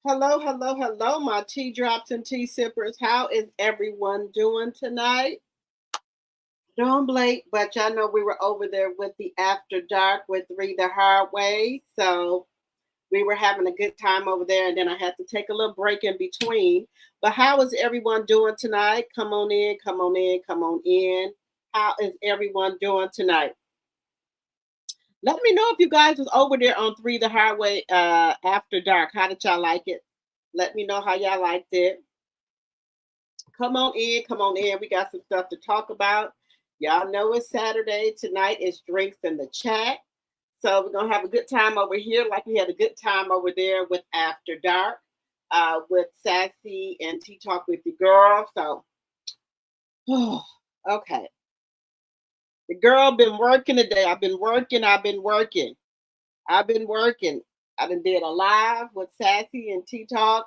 Hello, hello, hello, my tea drops and tea sippers. How is everyone doing tonight? Don't blink, but y'all know we were over there with the After Dark with Read the Hard Way. So we were having a good time over there, and then I had to take a little break in between. But how is everyone doing tonight? Come on in, come on in, come on in. How is everyone doing tonight? Let me know if you guys was over there on Three the Highway After Dark. How did y'all like it? Let me know how y'all liked it. Come on in, come on in. We got some stuff to talk about. Y'all know it's Saturday. Tonight is drinks in the chat. So we're gonna have a good time over here, like we had a good time over there with After Dark, with Sassy and Tea Talk with the girl. So, okay. The girl been working today. I've been working. I've been working. I've been working. I done did a live with Sassy and Tea Talk.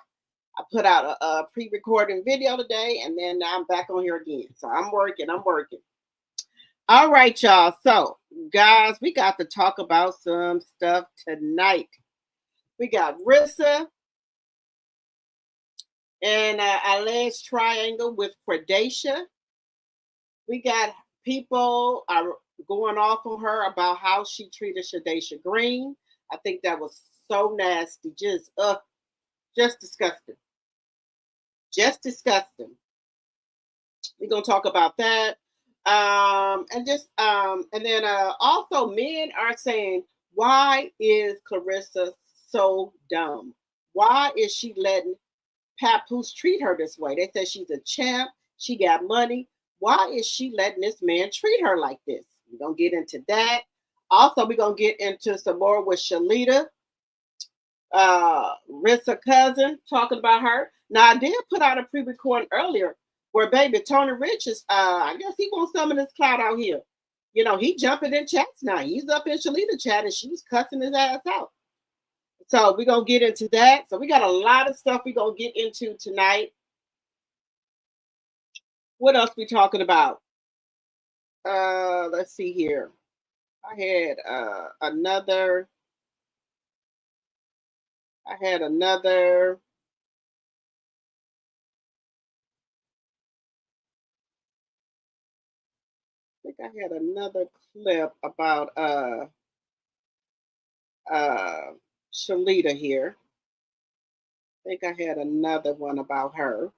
I put out a pre-recording video today, and then I'm back on here again. So I'm working. I'm working. All right, y'all. So, guys, we got to talk about some stuff tonight. We got Ressa and alleged triangle with Predacia. We got people are going off on her about how she treated Shadacia Green. I think that was so nasty, just disgusting, just disgusting. We're gonna talk about that, and then also men are saying, why is Clarissa so dumb? Why is she letting Papoose treat her this way? They say she's a champ, she got money. Why is she letting this man treat her like this? We're gonna get into that. Also, we're gonna get into some more with Shalita, Rissa cousin, talking about her. Now, I did put out a pre-recording earlier where baby Tony Rich is, I guess he wants some of this clout out here. You know, he jumping in chats now. He's up in Shalita chat and she was cussing his ass out. So we're gonna get into that. So we got a lot of stuff we're gonna get into tonight. What else we talking about? Let's see here. I had another. I had another. I think I had another clip about Shalita here. I think I had another one about her.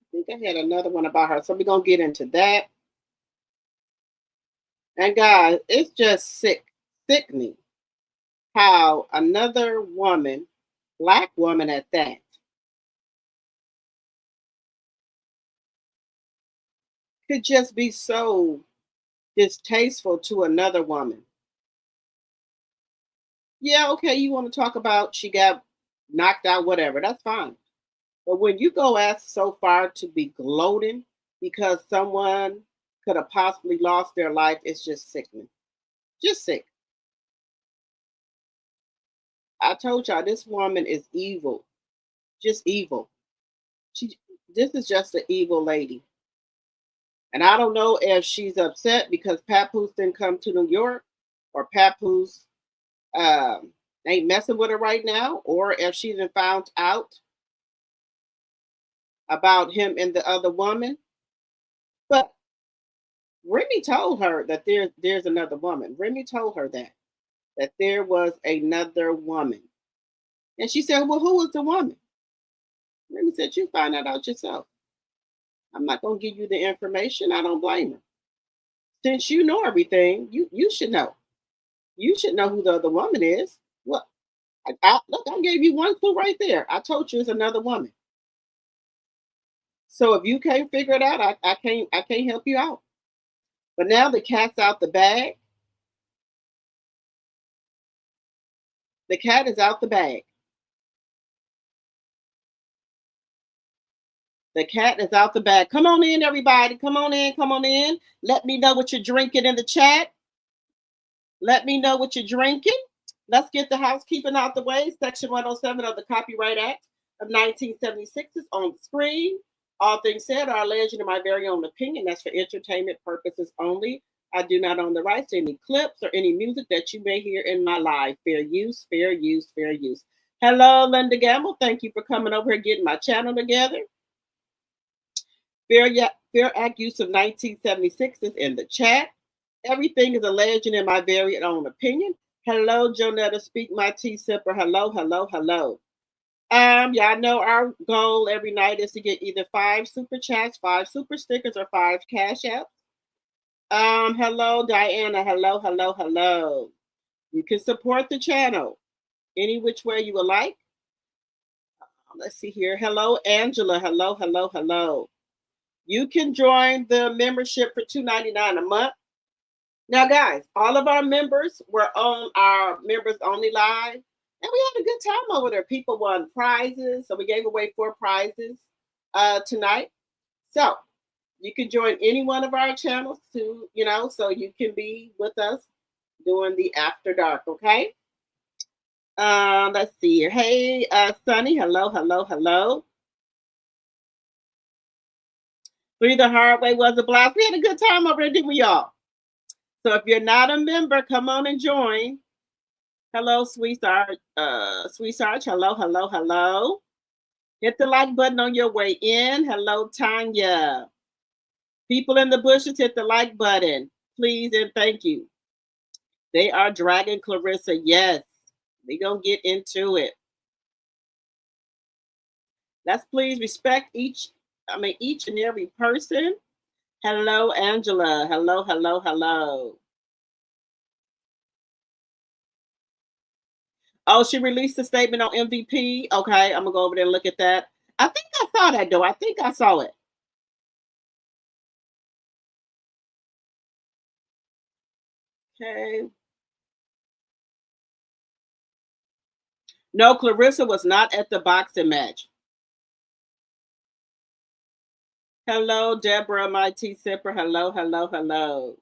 I think I had another one about her. So we're gonna get into that. And guys, it's just sickening how another woman, black woman at that, could just be so distasteful to another woman. Yeah, okay, you want to talk about she got knocked out, whatever, that's fine. But when you go as so far to be gloating because someone could have possibly lost their life, it's just sickening. Just sick. I told y'all this woman is evil. Just evil. This is just an evil lady. And I don't know if she's upset because Papoose didn't come to New York or Papoose ain't messing with her right now, or if she's been found out about him and the other woman. But Remy told her that there's another woman. Remy told her that there was another woman. And she said, well, who was the woman? Remy said, you find that out yourself. I'm not going to give you the information. I don't blame her. Since you know everything, you should know. You should know who the other woman is. Well, look, I gave you one clue right there. I told you it's another woman. So if you can't figure it out, I can't help you out. But now the cat's out the bag. The cat is out the bag. The cat is out the bag. Come on in, everybody. Come on in. Come on in. Let me know what you're drinking in the chat. Let me know what you're drinking. Let's get the housekeeping out the way. Section 107 of the Copyright Act of 1976 is on the screen. All things said are alleged in my very own opinion. That's for entertainment purposes only. I do not own the rights to any clips or any music that you may hear in my live. Fair use, fair use, fair use. Hello, Linda Gamble. Thank you for coming over here, getting my channel together. Fair Act use of 1976 is in the chat. Everything is alleged in my very own opinion. Hello, Jonetta, speak my tea sipper. Hello, hello, hello. Y'all know our goal every night is to get either 5 super chats, 5 super stickers, or 5 cash apps. Hello, Diana. Hello, hello, hello. You can support the channel any which way you would like. Let's see here. Hello, Angela. Hello, hello, hello. You can join the membership for $2.99 a month. Now, guys, all of our members were on our members only live, and we had a good time over there. People won prizes, so we gave away 4 prizes tonight. So you can join any one of our channels to, so you can be with us doing the After Dark, okay? Let's see here. Hey, Sunny, hello, hello, hello. Free the Hard Way was a blast. We had a good time over there, didn't we, y'all? So if you're not a member, come on and join. Hello, sweetheart. Sweetheart, hello, hello, hello. Hit the like button on your way in. Hello, Tanya. People in the bushes, hit the like button, please, and thank you. They are dragging Clarissa. Yes, we're going to get into it. Let's please respect each and every person. Hello, Angela. Hello, hello, hello. Oh, she released a statement on MVP. Okay, I'm going to go over there and look at that. I think I saw that, though. I think I saw it. Okay. No, Clarissa was not at the boxing match. Hello, Deborah, my tea sipper. Hello, hello, hello.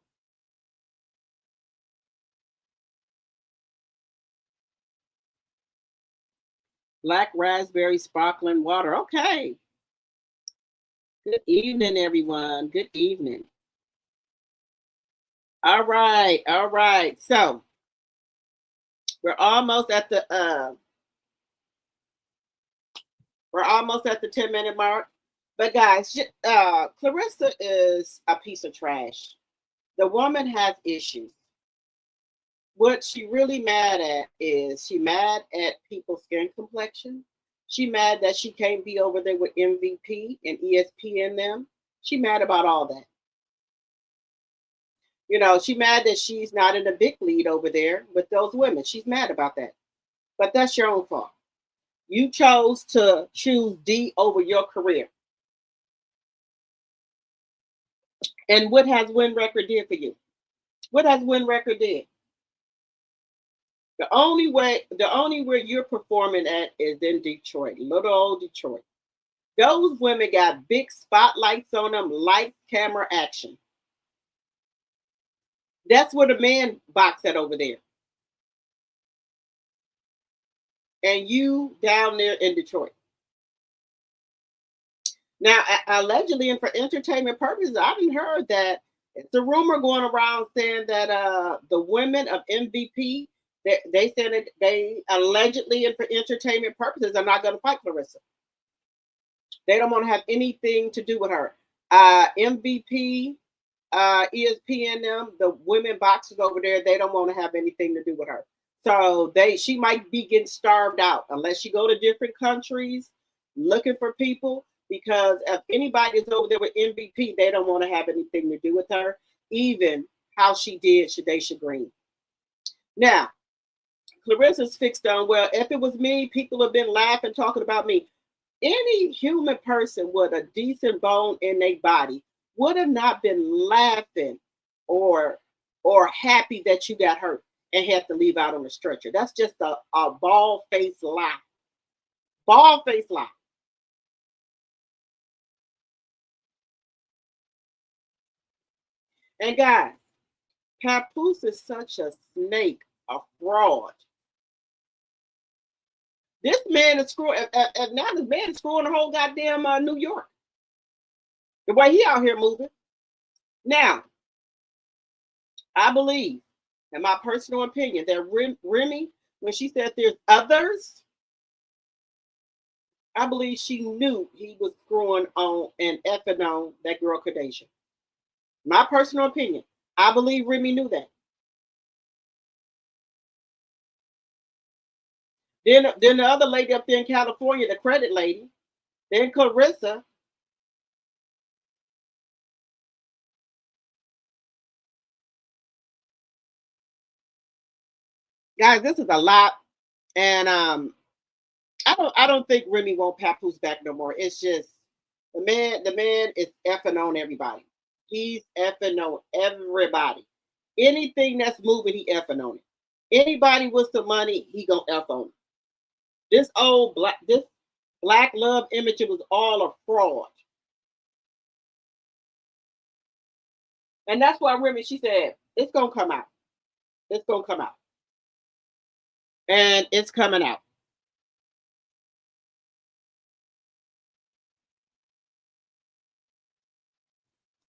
Black raspberry sparkling water. Okay. Good evening, everyone. Good evening. All right. All right. So we're almost at the 10-minute mark. But guys, Clarissa is a piece of trash. The woman has issues. What she really mad at is she mad at people's skin complexion. She mad that she can't be over there with MVP and ESPN them. She mad about all that. She mad that she's not in the big lead over there with those women. She's mad about that. But that's your own fault. You chose to choose D over your career. And what has Win Record did for you? What has Win Record did? The only way you're performing at is in Detroit, little old Detroit. Those women got big spotlights on them, light, camera, action. That's where the man box at over there. And you down there in Detroit. Now, allegedly and for entertainment purposes, I haven't heard that it's a rumor going around saying that the women of MVP, they said that they allegedly and for entertainment purposes are not going to fight Clarissa. They don't want to have anything to do with her. MVP, ESPN, them, the women boxers over there, they don't want to have anything to do with her. So she might be getting starved out unless she go to different countries looking for people. Because if anybody's over there with MVP, they don't want to have anything to do with her, even how she did Shadaysha Green. Now, Clarissa's fixed on, well, if it was me, people have been laughing, talking about me. Any human person with a decent bone in their body would have not been laughing or happy that you got hurt and had to leave out on the stretcher. That's just a bald-faced lie. Bald-faced lie. And guys, Papoose is such a snake, a fraud. This man is screwing, now this man is screwing the whole goddamn New York. The way he out here moving. Now, I believe, in my personal opinion, that Remy, when she said there's others, I believe she knew he was screwing on and effing on that girl Kardashian. My personal opinion. I believe Remy knew that. Then the other lady up there in California, the credit lady, then Clarissa. Guys, this is a lot. And I don't think Remy won't papoose back no more. It's just the man is effing on everybody. He's effing on everybody. Anything that's moving, he effing on it. Anybody with some money, he gonna F on it. This black love image, it was all a fraud. And that's why Remy, she said, it's gonna come out. It's gonna come out. And it's coming out.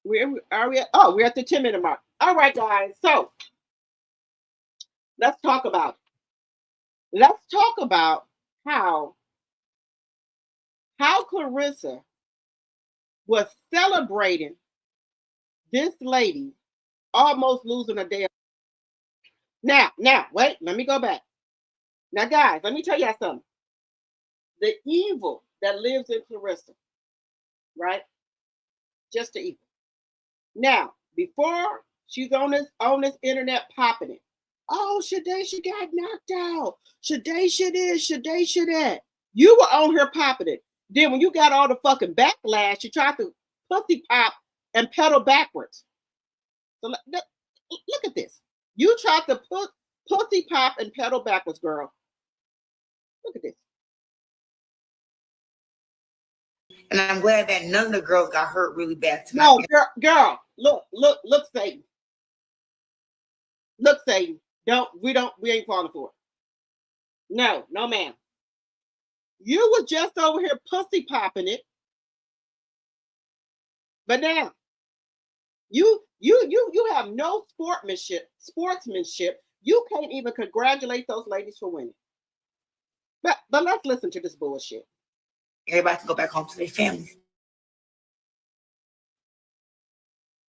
Where are we at? Oh, we're at the 10-minute mark. All right, guys. So let's talk about it. Let's talk about how Clarissa was celebrating this lady almost losing a day. Now, wait, let me go back. Now, guys, let me tell y'all something. The evil that lives in Clarissa, right? Just the evil. Now, before she's on this internet popping it. Oh, Shadesha got knocked out. Shadesha this, Shadesha that. You were on here popping it. Then when you got all the fucking backlash, you tried to pussy pop and pedal backwards. So look at this. You tried to pussy pop and pedal backwards, girl. Look at this. And I'm glad that none of the girls got hurt really bad tonight. No, girl, look, Satan. Look, Satan. We ain't falling for it. No, ma'am. You were just over here pussy popping it. But now, you have no sportsmanship. You can't even congratulate those ladies for winning. But let's listen to this bullshit. Everybody can go back home to their families.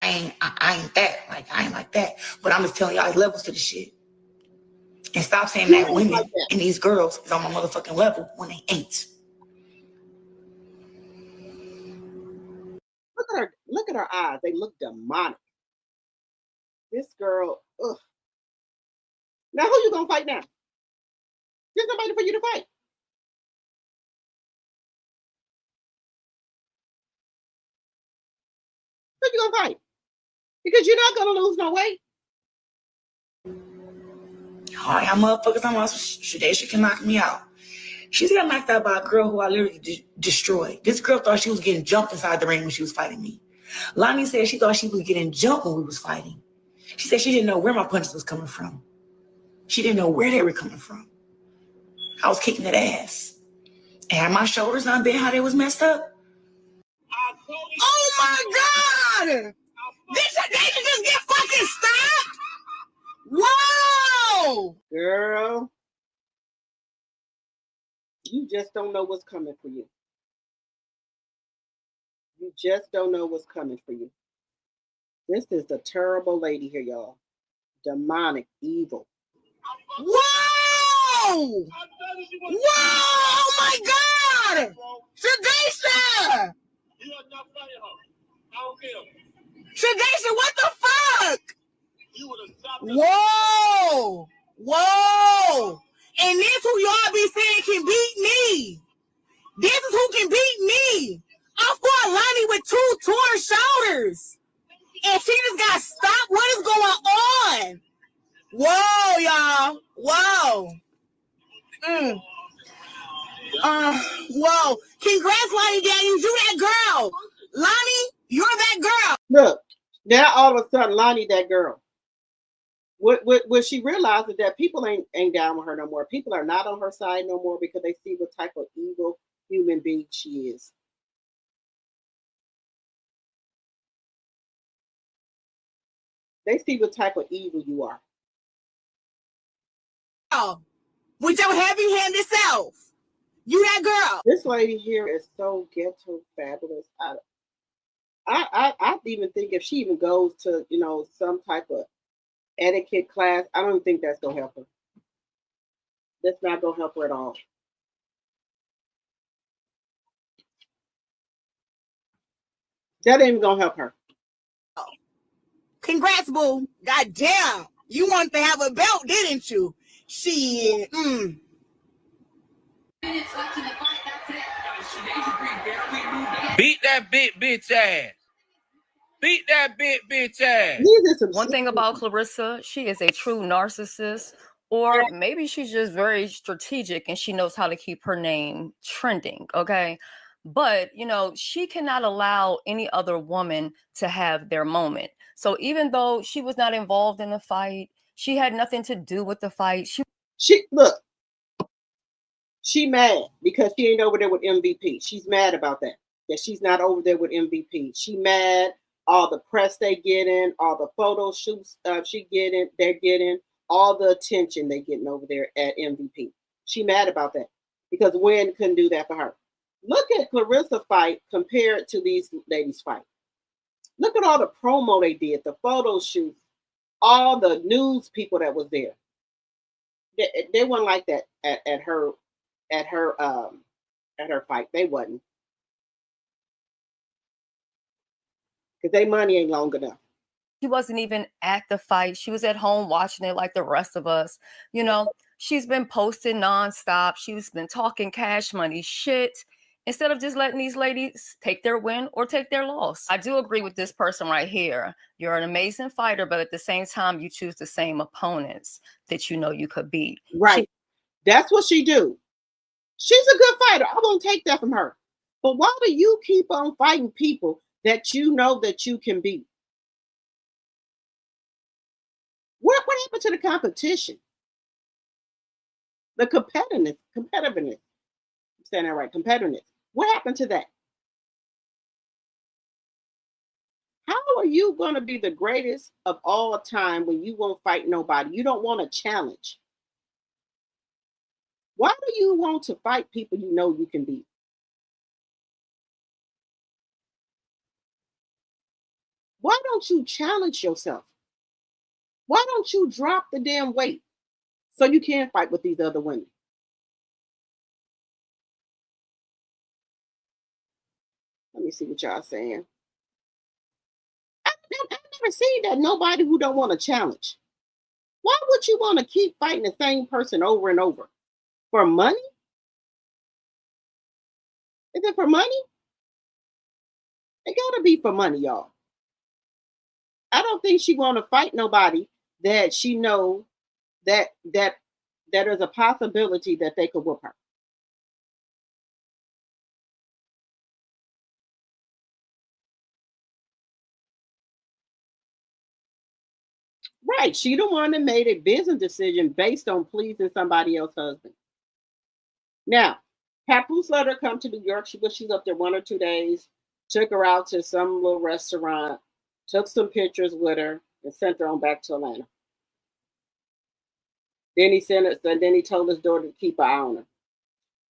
I ain't that. Like, I ain't like that. But I'm just telling y'all, there's levels to the shit. And stop saying that women like that. And these girls is on my motherfucking level when they ain't. Look at her eyes. They look demonic. This girl, ugh. Now who you gonna fight now? There's nobody for you to fight. Who you gonna fight? Because you're not gonna lose no weight. All right, I'm motherfuckers. I'm also Shadesha can knock me out. She got knocked out by a girl who I literally destroyed. This girl thought she was getting jumped inside the ring when she was fighting me. Lonnie said she thought she was getting jumped when we was fighting. She said she didn't know where my punches was coming from. She didn't know where they were coming from. I was kicking that ass. And had my shoulders not been how they was messed up. Oh my God! This Shadesha just get fucking stopped? Whoa! Girl, you just don't know what's coming for you. You just don't know what's coming for you. This is the terrible lady here, y'all. Demonic, evil. Whoa! Whoa! Oh my God! Shadesha! You are not fighting her. I don't care. Shadesha, what the fuck? You would have stopped. Whoa! Whoa! And this who y'all be saying can beat me. This is who can beat me. I fought Lonnie with 2 torn shoulders. And she just got stopped. What is going on? Whoa, y'all. Whoa. Whoa. Congrats, Lonnie Daniels. You that girl. Lonnie, you're that girl. Look, now all of a sudden, Lonnie that girl. What she realizes that people ain't down with her no more. People are not on her side no more because they see what type of evil human being she is. They see what type of evil you are. Oh, with your heavy-handed self. You that girl. This lady here is so ghetto fabulous. I even think if she even goes to, you know, some type of etiquette class, I don't think that's gonna help her. That's not gonna help her at all. That ain't even gonna help her. Oh. Congrats, boo. God damn. You wanted to have a belt, didn't you? Shit. Beat that bitch ass. Beat that bitch ass. One thing about Clarissa, she is a true narcissist, or maybe she's just very strategic and she knows how to keep her name trending, okay? But, you know, she cannot allow any other woman to have their moment. So even though she was not involved in the fight, she had nothing to do with the fight. She look, she mad because she ain't over there with MVP. She's mad about that she's not over there with MVP. She mad. All the press they getting, all the photo shoots they're getting, all the attention they getting over there at MVP. She mad about that because Wynn couldn't do that for her. Look at Clarissa fight compared to these ladies fight. Look at all the promo they did, the photo shoots, all the news people that was there. They weren't like that at her fight. They wasn't. Because their money ain't long enough. She wasn't even at the fight. She was at home watching it like the rest of us. You know, she's been posting nonstop. She's been talking cash money shit instead of just letting these ladies take their win or take their loss. I do agree with this person right here. You're an amazing fighter, but at the same time, you choose the same opponents that you know you could beat. Right. That's what she do. She's a good fighter. I won't take that from her. But why do you keep on fighting people that you know that you can beat? What happened to the competition? The competitiveness. I'm saying that right. Competitiveness. What happened to that? How are you going to be the greatest of all time when you won't fight nobody? You don't want a challenge. Why do you want to fight people you know you can beat? Why don't you challenge yourself? Why don't you drop the damn weight so you can fight with these other women? Let me see what y'all saying. I've never seen that nobody who don't want to challenge. Why would you want to keep fighting the same person over and over? For money? Is it for money? It gotta be for money, y'all. I don't think she want to fight nobody that she know that there's a possibility that they could whoop her. Right. She the one that made a business decision based on pleasing somebody else's husband. Now, Papoose let her come to New York. She's up there 1 or 2 days, took her out to some little restaurant, took some pictures with her, and sent her on back to Atlanta. Then he told his daughter to keep an eye on her.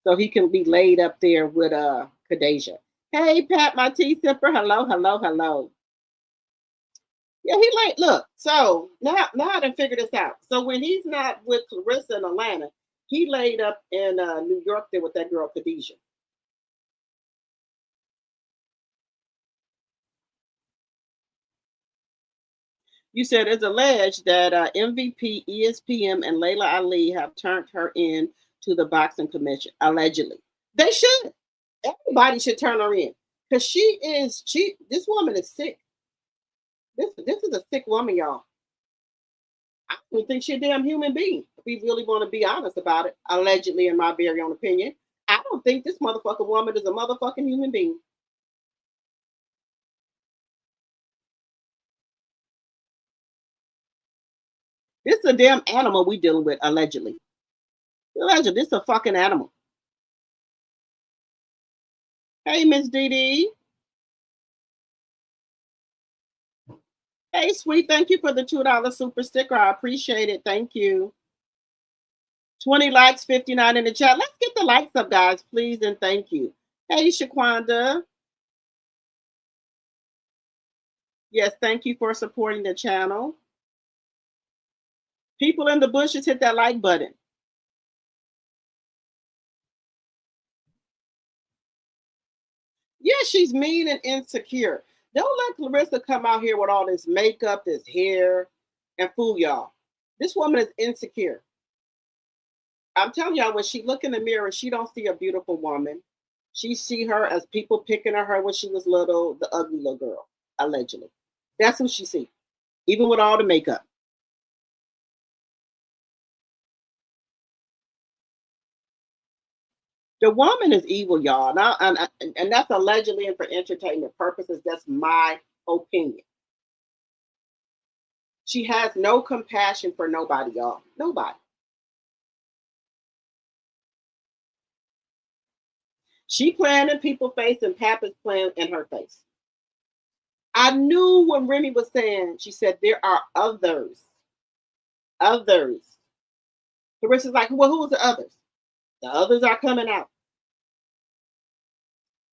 So he can be laid up there with Khadijah. Hey, Pat, my tea sipper. Hello. Yeah, he like, look, so now I done figured this out. So when he's not with Clarissa in Atlanta, he laid up in New York there with that girl, Khadijah. You said it's alleged that MVP, ESPN, and Layla Ali have turned her in to the boxing commission, allegedly. They should. Everybody should turn her in. Because this woman is sick. This is a sick woman, y'all. I don't think she's a damn human being. If we really want to be honest about it, allegedly, in my very own opinion, I don't think this motherfucking woman is a motherfucking human being. This is a damn animal we dealing with, allegedly. Allegedly, this is a fucking animal. Hey, Miss Dee Dee. Hey, sweet, thank you for the $2 super sticker. I appreciate it. Thank you. 20 likes, 59 in the chat. Let's get the likes up, guys, please, and thank you. Hey, Shaquanda. Yes, thank you for supporting the channel. People in the bushes, hit that like button. Yeah, she's mean and insecure. Don't let Clarissa come out here with all this makeup, this hair, and fool y'all. This woman is insecure. I'm telling y'all, when she look in the mirror, she don't see a beautiful woman. She see her as people picking on her when she was little, the ugly little girl, allegedly. That's who she see, even with all the makeup. The woman is evil, y'all. Now, and that's allegedly and for entertainment purposes. That's my opinion. She has no compassion for nobody, y'all. Nobody. She playing in people's face and Papa's playing in her face. I knew when Remy was saying, she said, there are others. Others. Carissa's like, well, who's the others? The others are coming out.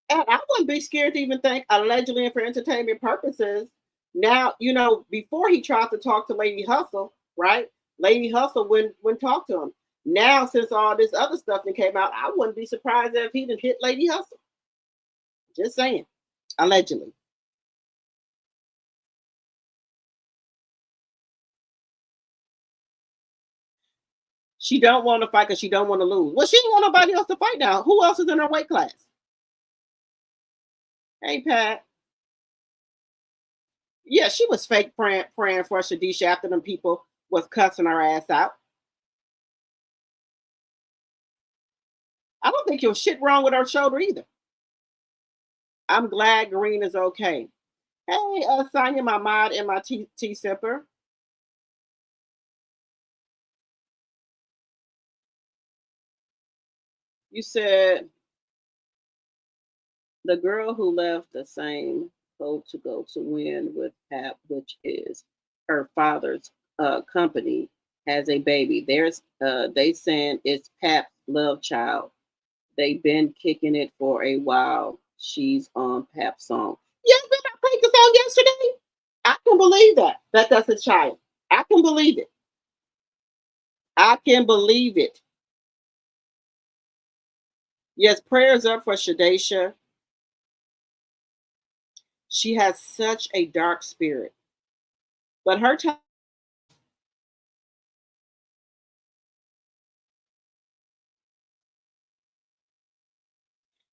And I wouldn't be scared to even think allegedly and for entertainment purposes. Now, you know, before he tried to talk to Lady Hustle, right? Lady Hustle wouldn't talk to him. Now, since all this other stuff that came out, I wouldn't be surprised if he didn't hit Lady Hustle. Just saying. Allegedly. She don't want to fight because she don't want to lose. Well, she ain't want nobody else to fight now. Who else is in her weight class? Hey, Pat. Yeah, she was fake praying for Shadisha after them people was cussing her ass out. I don't think there was shit wrong with her shoulder either. I'm glad Green is okay. Hey, Sonia, my mod and my tea sipper. You said the girl who left the same boat to go to win with Pap, which is her father's company, has a baby. They saying it's Pap's love child. They've been kicking it for a while. She's on Pap's song. Yes, did I played the song yesterday? I can believe that's a child. I can believe it. I can believe it. Yes, prayers up for Shadisha. She has such a dark spirit. But her time.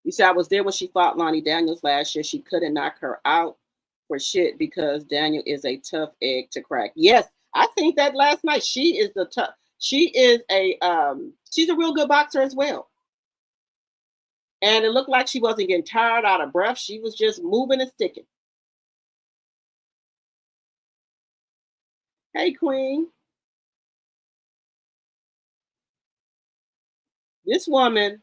You see, I was there when she fought Lonnie Daniels last year. She couldn't knock her out for shit because Daniel is a tough egg to crack. Yes, I think that last night she is the tough. She is she's a real good boxer as well. And it looked like she wasn't getting tired, out of breath. She was just moving and sticking. Hey, Queen. This woman,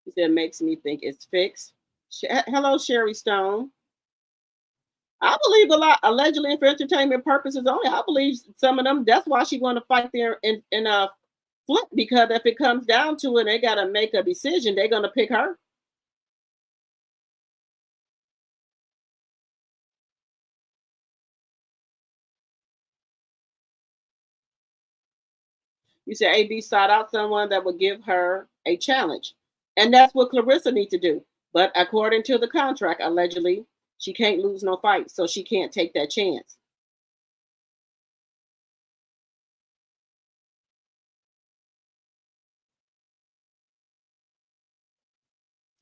he said, makes me think it's fixed. Hello, Sherry Stone. I believe a lot, allegedly for entertainment purposes only. I believe some of them, that's why she want to fight there in Flip, because if it comes down to it, they got to make a decision. They're going to pick her. You said AB sought out someone that would give her a challenge. And that's what Clarissa needs to do. But according to the contract, allegedly, she can't lose no fight. So she can't take that chance.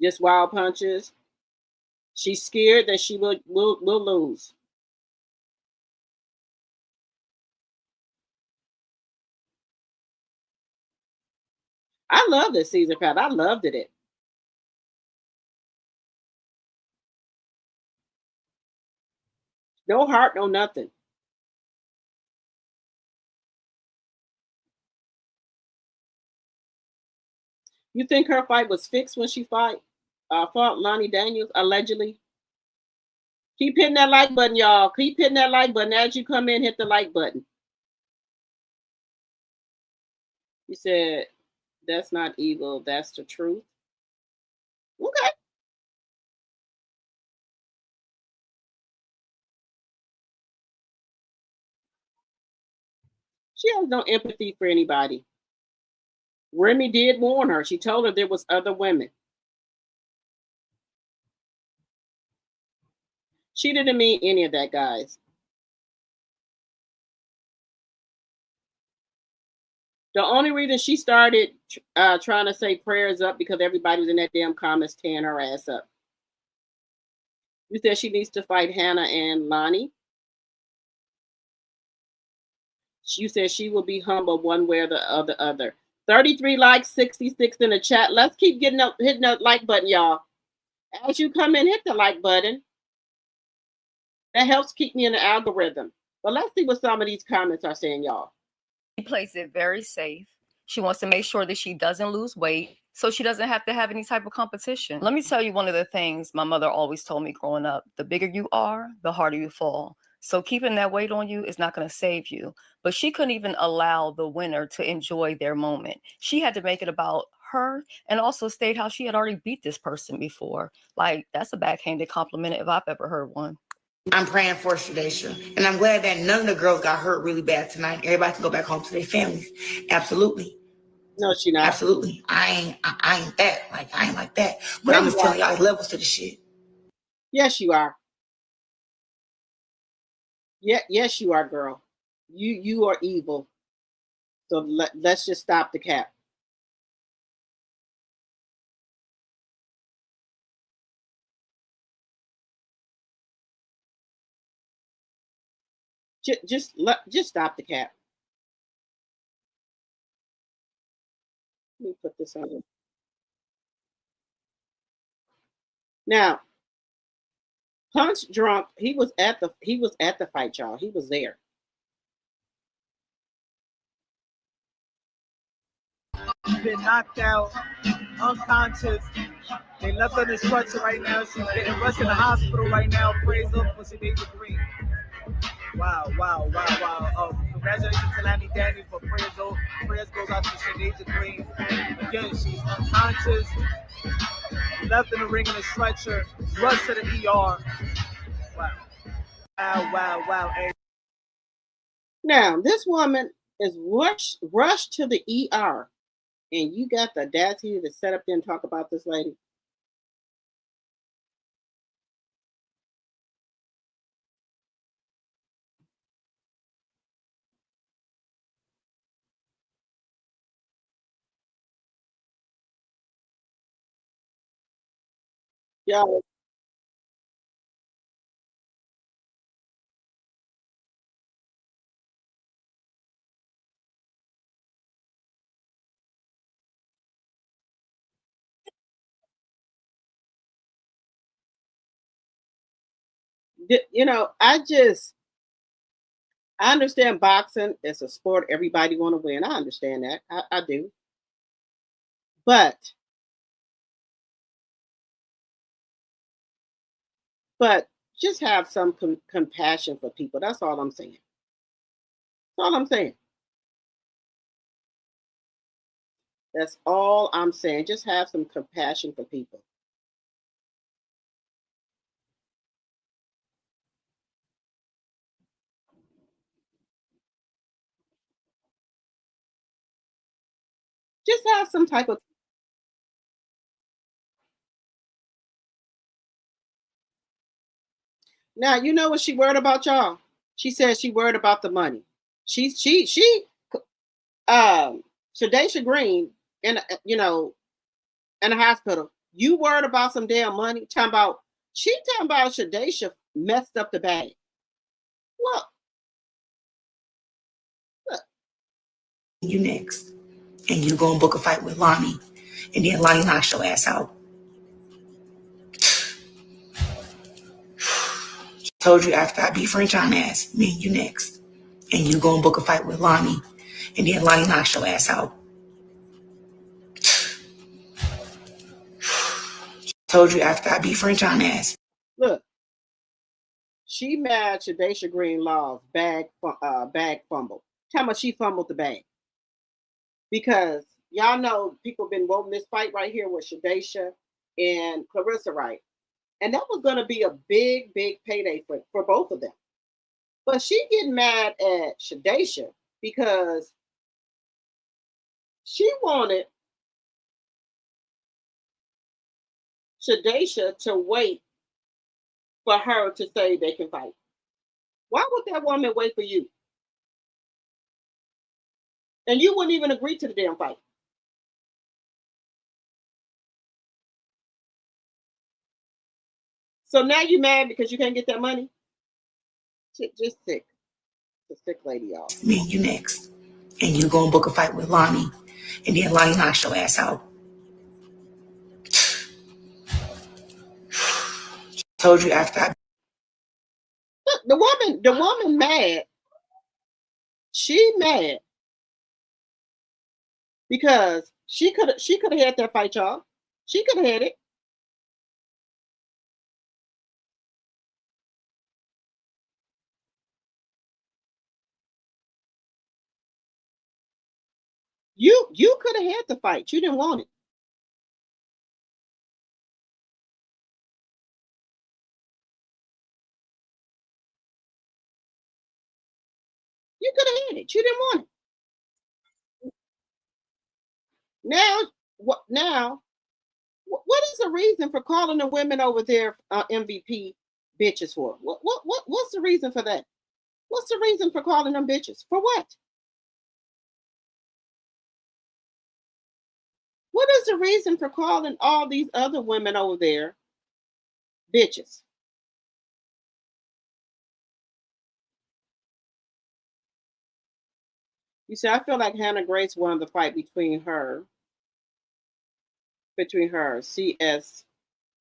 Just wild punches. She's scared that she will lose. I love this season, Pat. I loved it. No heart, no nothing. You think her fight was fixed when she fought Lonnie Daniels, allegedly? Keep hitting that like button, y'all. Keep hitting that like button. As you come in, hit the like button. You said, that's not evil. That's the truth. Okay. She has no empathy for anybody. Remy did warn her. She told her there was other women. She didn't mean any of that, guys. The only reason she started trying to say prayers up because everybody was in that damn comments tearing her ass up. You said she needs to fight Hannah and Lonnie. You said she will be humble one way or the other. 33 likes, 66 in the chat. Let's keep hitting that like button, y'all. As you come in, hit the like button. That helps keep me in the algorithm. But let's see what some of these comments are saying, y'all. She plays it very safe. She wants to make sure that she doesn't lose weight so she doesn't have to have any type of competition. Let me tell you one of the things my mother always told me growing up. The bigger you are, the harder you fall. So keeping that weight on you is not going to save you. But she couldn't even allow the winner to enjoy their moment. She had to make it about her and also state how she had already beat this person before. Like, that's a backhanded compliment if I've ever heard one. I'm praying for Shadeisha, and I'm glad that none of the girls got hurt really bad tonight. Everybody can go back home to their families. Absolutely. No, she not. Absolutely. I ain't that. Like, I ain't like that. But I'm just telling y'all, there's levels to the shit. Yes, you are. Yeah, yes, you are, girl. You are evil. So let's just stop the cap. Just stop the cap. Let me put this on. Now, Punch Drunk, he was at the fight, y'all. He was there. She's been knocked out, unconscious. They left her in the stretcher right now. She's getting rushed in the hospital right now. Praise up for Shadeisha Green. Wow. Congratulations to Lanny Danny for prayers. Prayers goes out to Shadeisha Green. Again, she's unconscious. Left in the ring in a stretcher. Rushed to the ER. Wow. Hey. Now, this woman is rushed to the ER. And you got the audacity to set up there and talk about this lady? Y'all. You know, I understand boxing is a sport everybody want to win. I understand that. I do. But just have some compassion for people. That's all I'm saying. That's all I'm saying. That's all I'm saying. Just have some compassion for people. Just have some type of. Now, you know what she worried about, y'all? She said she worried about the money. Shadeisha Green in a hospital. You worried about some damn money? Talking about Shadeisha messed up the bag. Look. You next. And you go and book a fight with Lonnie. And then Lonnie knocks your ass out. Told you after I beat French on ass, me and you next. And you go and book a fight with Lonnie. And then Lonnie knocks your ass out. Told you after I beat French on ass. Look. She mad Shadesha Green Law's bag fumble. Tell me she fumbled the bag. Because y'all know people been wanting this fight right here with Shadesha and Clarissa, right? And that was going to be a big, big payday for both of them. But she getting mad at Shadesha because she wanted Shadesha to wait for her to say they can fight. Why would that woman wait for you? And you wouldn't even agree to the damn fight. So now you mad because you can't get that money? Just sick. The sick lady, y'all. Me, you next. And you go and book a fight with Lonnie. And then Lonnie knocks your ass out. Told you after I... The woman mad. She mad because she could have had that fight, y'all. She could have had it. You could have had the fight. You didn't want it. You could have had it. You didn't want it. Now, what is the reason for calling the women over there MVP bitches for? What's the reason for that? What's the reason for calling them bitches? For what? What is the reason for calling all these other women over there bitches? You see, I feel like Hannah Grace won the fight between her, CS,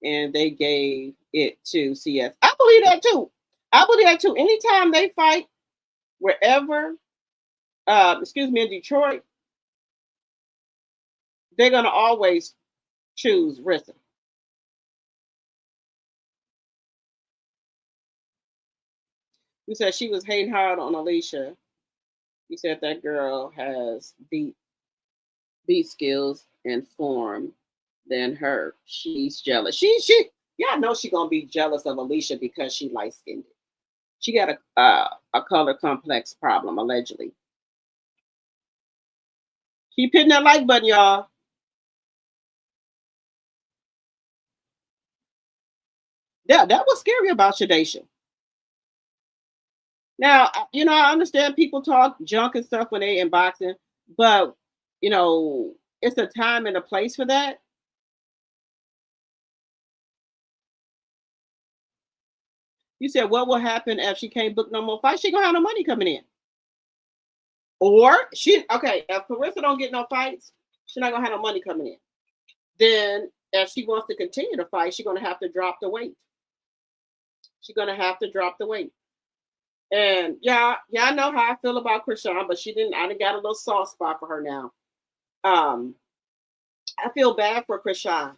and they gave it to CS. I believe that too. Anytime they fight, wherever, in Detroit, they're gonna always choose Ressa. You said she was hating hard on Alicia. You said that girl has beat skills and form than her. She's jealous. She y'all know she gonna be jealous of Alicia because she light skinned. She got a color complex problem, allegedly. Keep hitting that like button, y'all. Yeah, that was scary about Shadesha. Now, I understand people talk junk and stuff when they in boxing, but it's a time and a place for that. You said, what will happen if she can't book no more fights? She gonna have no money coming in. Or if Clarissa don't get no fights, she's not gonna have no money coming in. Then if she wants to continue to fight, she's gonna have to drop the weight. And y'all know how I feel about Chrisean, but I done got a little soft spot for her now. I feel bad for Chrisean.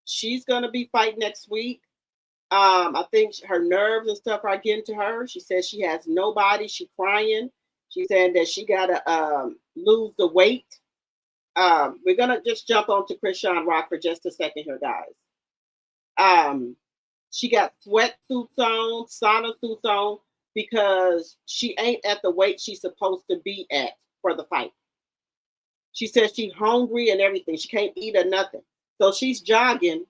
She's gonna be fighting next week. I think her nerves and stuff are getting to her. She says she has nobody. She's crying. She said that she gotta lose the weight. We're gonna just jump on to Chrisean Rock for just a second here, guys. She got sweatsuits on, sauna suits on, because she ain't at the weight she's supposed to be at for the fight. She says she's hungry and everything. She can't eat or nothing. So she's jogging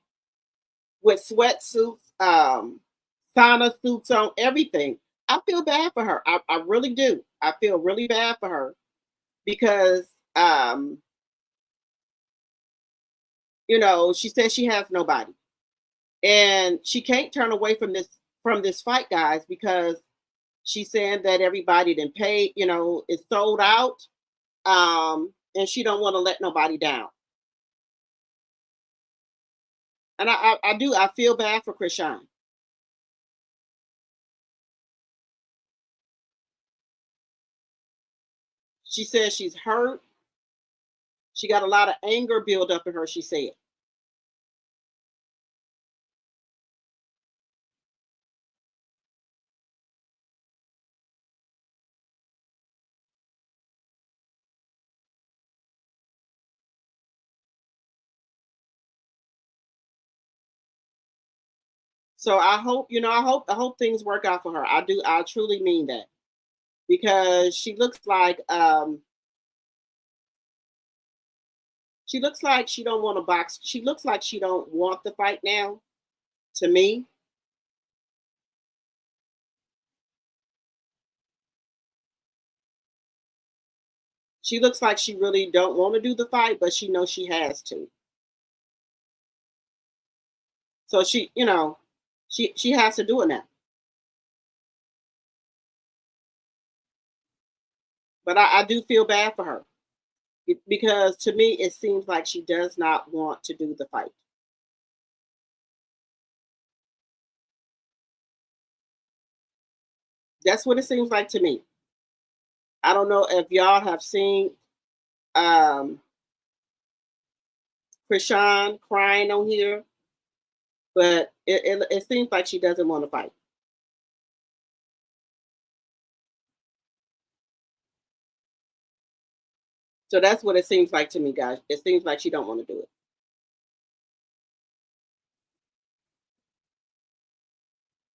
with sweatsuits, sauna suits on, everything. I feel bad for her. I really do. I feel really bad for her because, she says she has nobody. And she can't turn away from this fight, guys, because she's saying that everybody didn't pay, is sold out. And she don't want to let nobody down. And I feel bad for Chrisean. She says she's hurt. She got a lot of anger built up in her, she said. So I hope, I hope things work out for her. I truly mean that. Because she looks like she don't want to box. She looks like she don't want the fight now, to me. She looks like she really don't want to do the fight, but she knows she has to. So she has to do it now. But I do feel bad for her because to me it seems like she does not want to do the fight. That's what it seems like to me. I don't know if y'all have seen Chrisean crying on here, but it seems like she doesn't want to fight. So that's what it seems like to me, guys. It seems like she don't want to do it.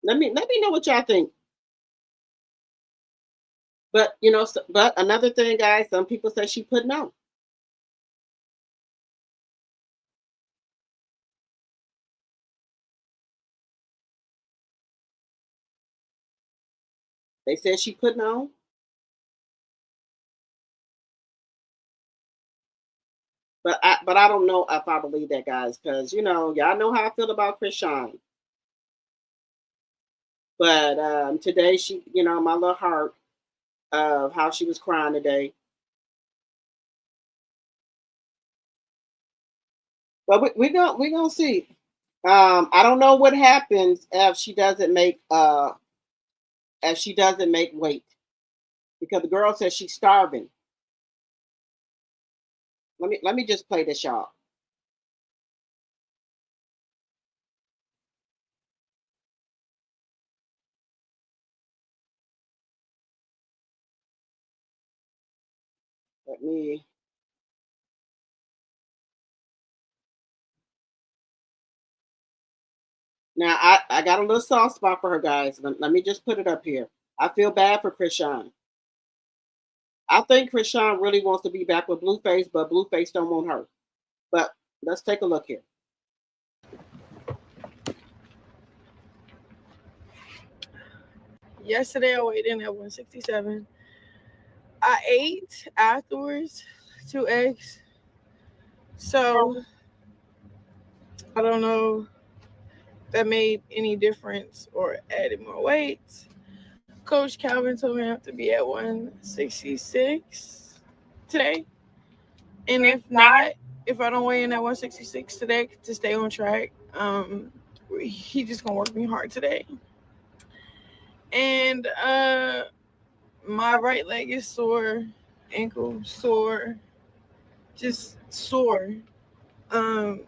Let me know what y'all think. But but another thing, guys, some people say she putting on. They said she putting on. But I don't know if I believe that, guys, because y'all know how I feel about Chrisean. But today she, my little heart of how she was crying today. But we're gonna see. I don't know what happens if she doesn't make weight, because the girl says she's starving. Let me just play this, y'all. Let me. Now I got a little soft spot for her, guys. Let me just put it up here. I feel bad for Chrisean. I think Chrisean really wants to be back with Blueface, but Blueface don't want her. But let's take a look here. Yesterday I weighed in at 167. I ate afterwards 2 eggs. So I don't know if that made any difference or added more weight. Coach Calvin told me I have to be at 166 today. And if not, if I don't weigh in at 166 today to stay on track, he just gonna work me hard today. And my right leg is sore, ankle sore, just sore. I've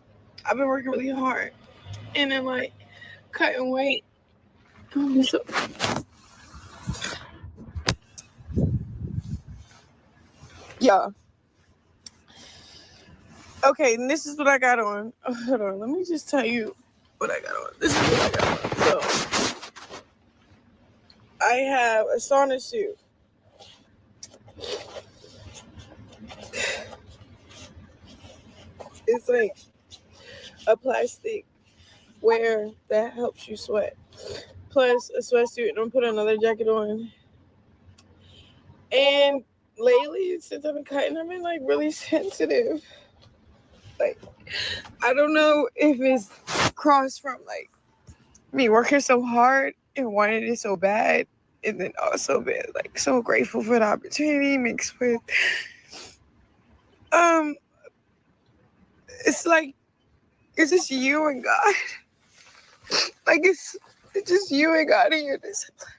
been working really hard, and then like cutting weight. Yeah. Okay, and this is what I got on. Oh, hold on, let me just tell you what I got on. This is what I got on. So I have a sauna suit. It's like a plastic wear that helps you sweat. Plus a sweatsuit, and I'm putting another jacket on. And lately, since I've been cutting, I've been like really sensitive. Like, I don't know if it's crossed from like me working so hard and wanting it so bad, and then also been like so grateful for the opportunity mixed with it's like it's just you and God. Like it's just you and God and your discipline.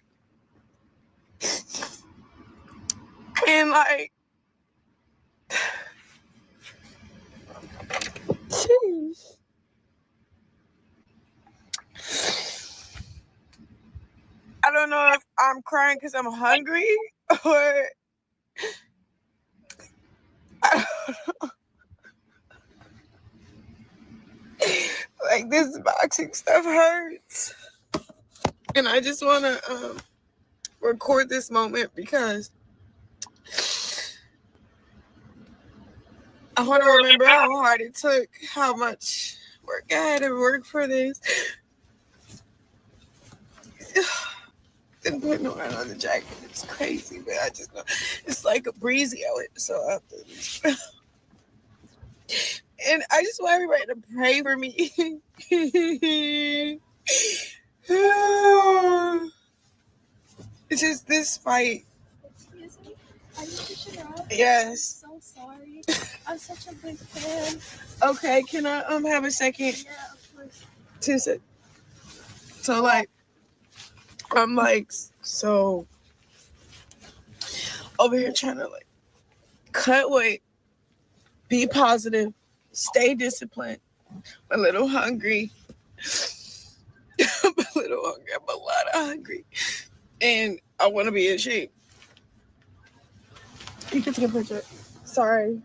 And like jeez. I don't know if I'm crying because I'm hungry or I don't know. Like this boxing stuff hurts. And I just want to record this moment because I want to remember how hard it took, how much work I had to work for this. Didn't put no on the jacket. It's crazy, but I just know it's like a breezy out. So I have to. And I just want everybody to pray for me. It's just this fight. Excuse me. Are you pushing out? Yes. I'm so sorry. I'm such a big fan. Okay, can I have a second? Yeah, of course. 2 seconds. So like, I'm like so over here trying to like cut weight, be positive, stay disciplined. I'm a little hungry. I'm a little hungry. I'm a lot of hungry. And I want to be in shape. You can take a picture. Sorry.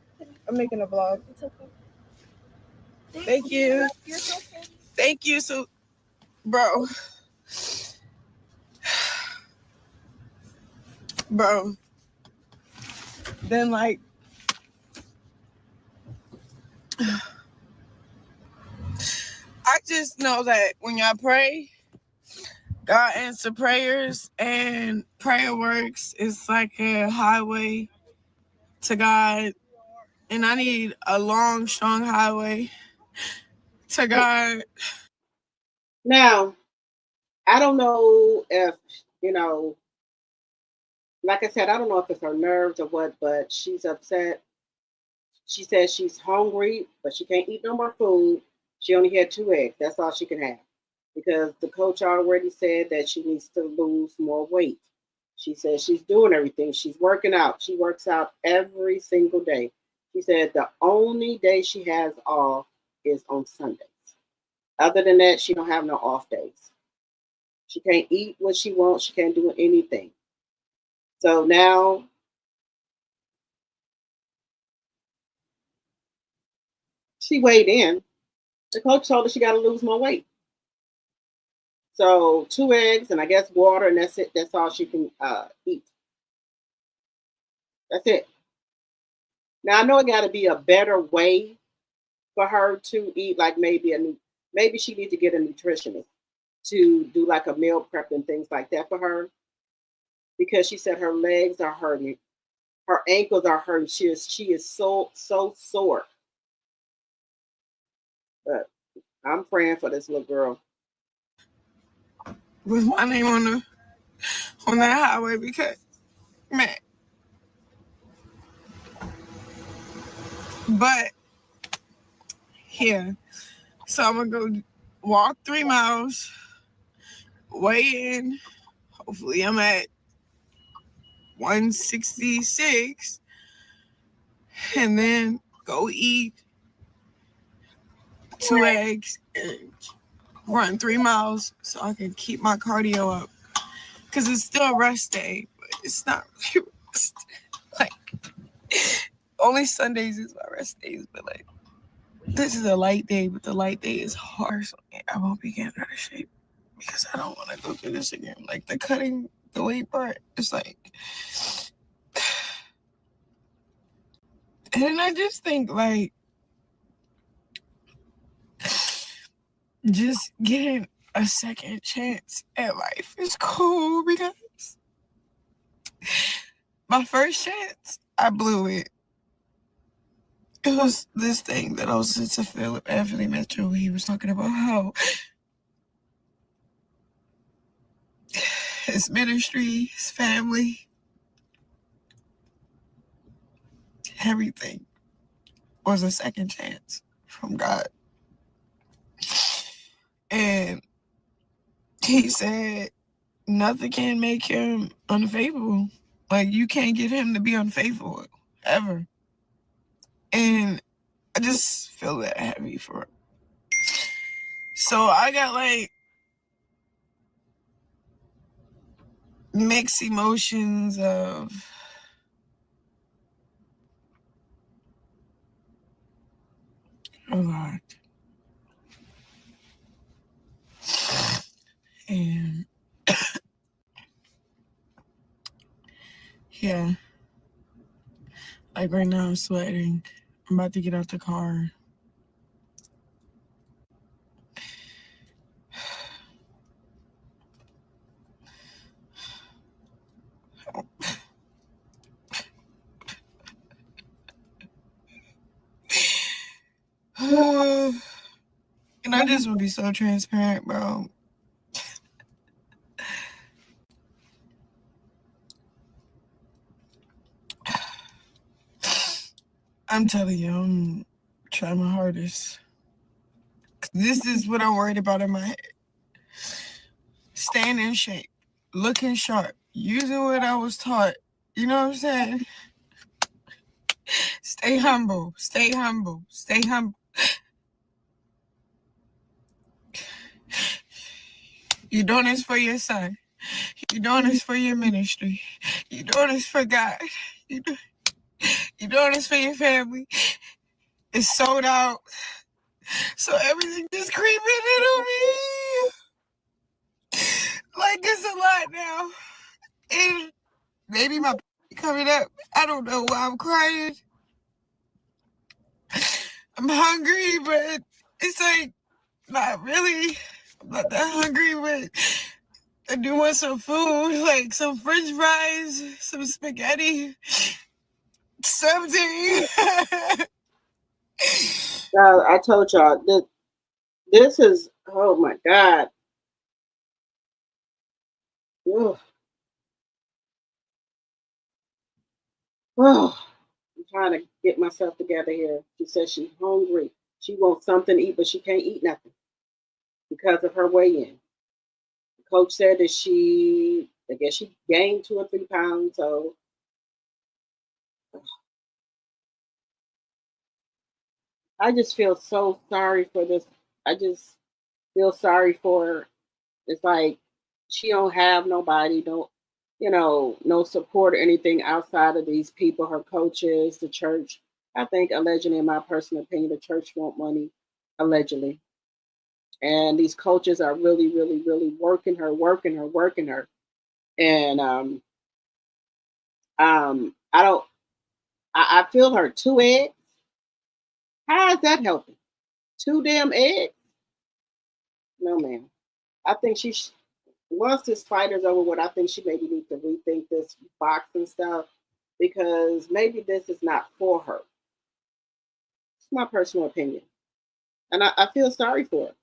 I'm making a vlog. It's okay. Thank you. You're so fan. Thank you. So, bro. Then like, I just know that when y'all pray, God answer prayers, and prayer works. It's like a highway to God, and I need a long, strong highway to God. Now, I don't know if, you know, like I said, I don't know if it's her nerves or what, but she's upset. She says she's hungry, but she can't eat no more food. She only had 2 eggs. That's all she can have because the coach already said that she needs to lose more weight. She says she's doing everything. She's working out. She works out every single day. She said the only day she has off is on Sundays. Other than that, she don't have no off days. She can't eat what she wants. She can't do anything. So now she weighed in. The coach told her she got to lose more weight. So 2 eggs and I guess water, and that's it. That's all she can eat. That's it. Now I know it got to be a better way for her to eat. Like maybe she needs to get a nutritionist to do like a meal prep and things like that for her, because she said her legs are hurting, her ankles are hurting. She is so sore. But I'm praying for this little girl. With my name on that highway because, man. But here, so I'm gonna go walk 3 miles, weigh in. Hopefully, I'm at 166, and then go eat 2 eggs and run 3 miles so I can keep my cardio up. Because it's still a rest day, but it's not really rest. Like, only Sundays is my rest days, but like, this is a light day, but the light day is hard, so I won't be getting out of shape because I don't want to go through this again. Like, the cutting the weight part, it's like, and then I just think, like, just getting a second chance at life is cool because my first chance, I blew it. It was this thing that I was listening to Philip Anthony Metro. He was talking about how his ministry, his family, everything was a second chance from God. And he said nothing can make him unfaithful. Like, you can't get him to be unfaithful ever. And I just feel that heavy for it. So I got like mixed emotions of a lot. And Yeah. Like right now I'm sweating. I'm about to get out the car. And I just want to be so transparent, bro. I'm telling you, I'm trying my hardest. This is what I'm worried about in my head. Staying in shape, looking sharp, using what I was taught. You know what I'm saying? Stay humble, stay humble, stay humble. You're doing this for your son. You're doing this for your ministry. You're doing this for God. You're doing this for your family. It's sold out. So everything just creeping into me. Like it's a lot now. And maybe my coming up. I don't know why I'm crying. I'm hungry, but it's like not really. I'm not that hungry, but I do want some food, like some French fries, some spaghetti, something. I told y'all that this is, oh my God. Ugh. Oh, I'm trying to get myself together here. She says she's hungry. She wants something to eat, but she can't eat nothing because of her weigh-in. The coach said that I guess she gained 2 or 3 pounds. So I just feel so sorry for this. I just feel sorry for her. It's like she don't have nobody, no support or anything outside of these people, her coaches, the church. I think allegedly, in my personal opinion, the church want money, allegedly. And these coaches are really, really, really working her. And I feel her 2 eggs. How is that helping? 2 damn eggs? No, ma'am. I think once this fight is over with, I think she maybe needs to rethink this boxing stuff because maybe this is not for her. It's my personal opinion. And I feel sorry for her.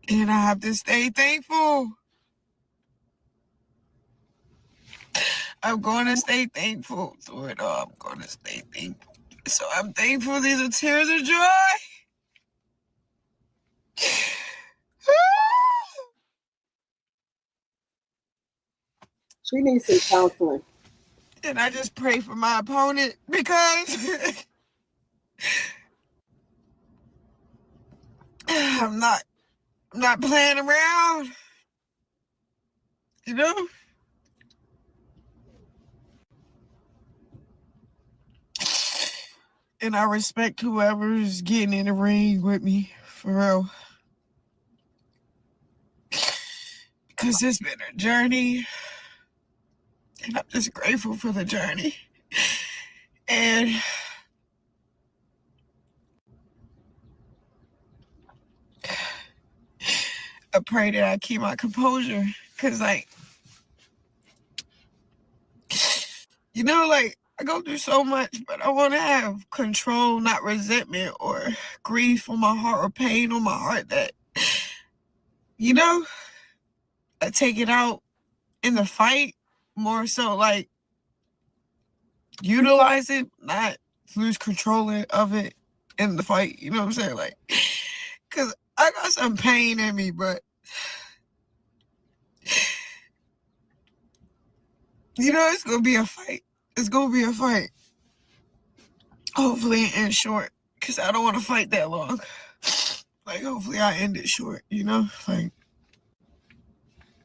And I have to stay thankful. I'm going to stay thankful through it all. I'm going to stay thankful. So I'm thankful. These are tears of joy. She needs some counseling. And I just pray for my opponent because I'm not playing around. You know? And I respect whoever's getting in the ring with me, for real. Because it's been a journey. And I'm just grateful for the journey. And I pray that I keep my composure. Because, like, you know, like, I go through so much, but I want to have control, not resentment or grief on my heart or pain on my heart that, you know, I take it out in the fight more so, like, utilize it, not lose control of it in the fight. You know what I'm saying? Like, because I got some pain in me, but, you know, it's going to be a fight. It's going to be a fight. Hopefully it ends short, because I don't want to fight that long. Like, hopefully I end it short, you know? Like,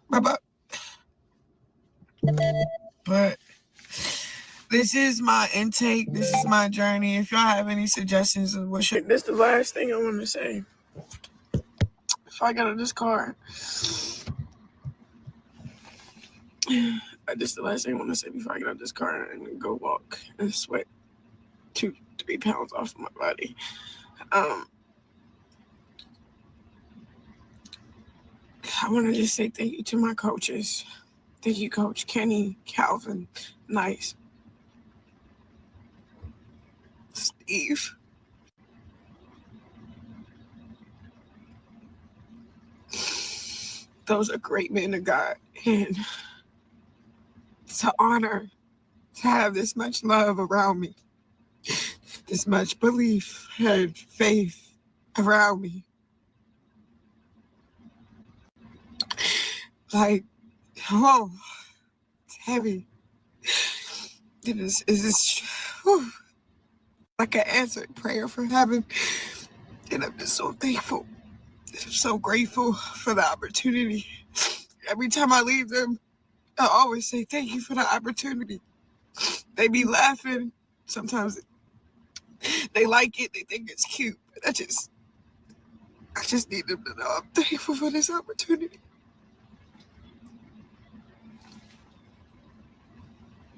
bye-bye. But this is my intake. This is my journey. If y'all have any suggestions of what should... This is the last thing I want to say. before I get out of this car. This is the last thing I want to say before I get out of this car and go walk and sweat 2-3 pounds off of my body. I want to just say thank you to my coaches. Thank you, Coach Kenny, Calvin, Nice, Steve. Those are great men of God. And it's an honor to have this much love around me, this much belief and faith around me. Like, oh, it's heavy. It is like an answered prayer from heaven. And I'm just so thankful. I'm so grateful for the opportunity. Every time I leave them, I always say thank you for the opportunity. They be laughing. Sometimes they like it. They think it's cute. But I just need them to know I'm thankful for this opportunity.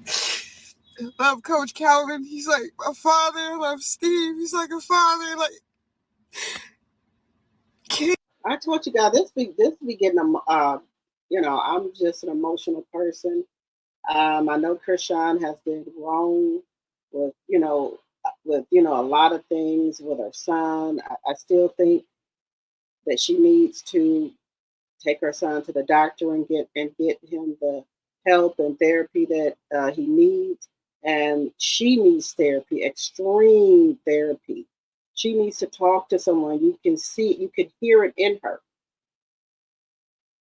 I love Coach Calvin. He's like my father. I love Steve. He's like a father. Like, I told you guys this be getting I'm just an emotional person. I know Chrisean has been wrong with a lot of things with her son. I still think that she needs to take her son to the doctor and get him the help and therapy that he needs. And she needs therapy, extreme therapy. She needs to talk to someone. You can hear it in her.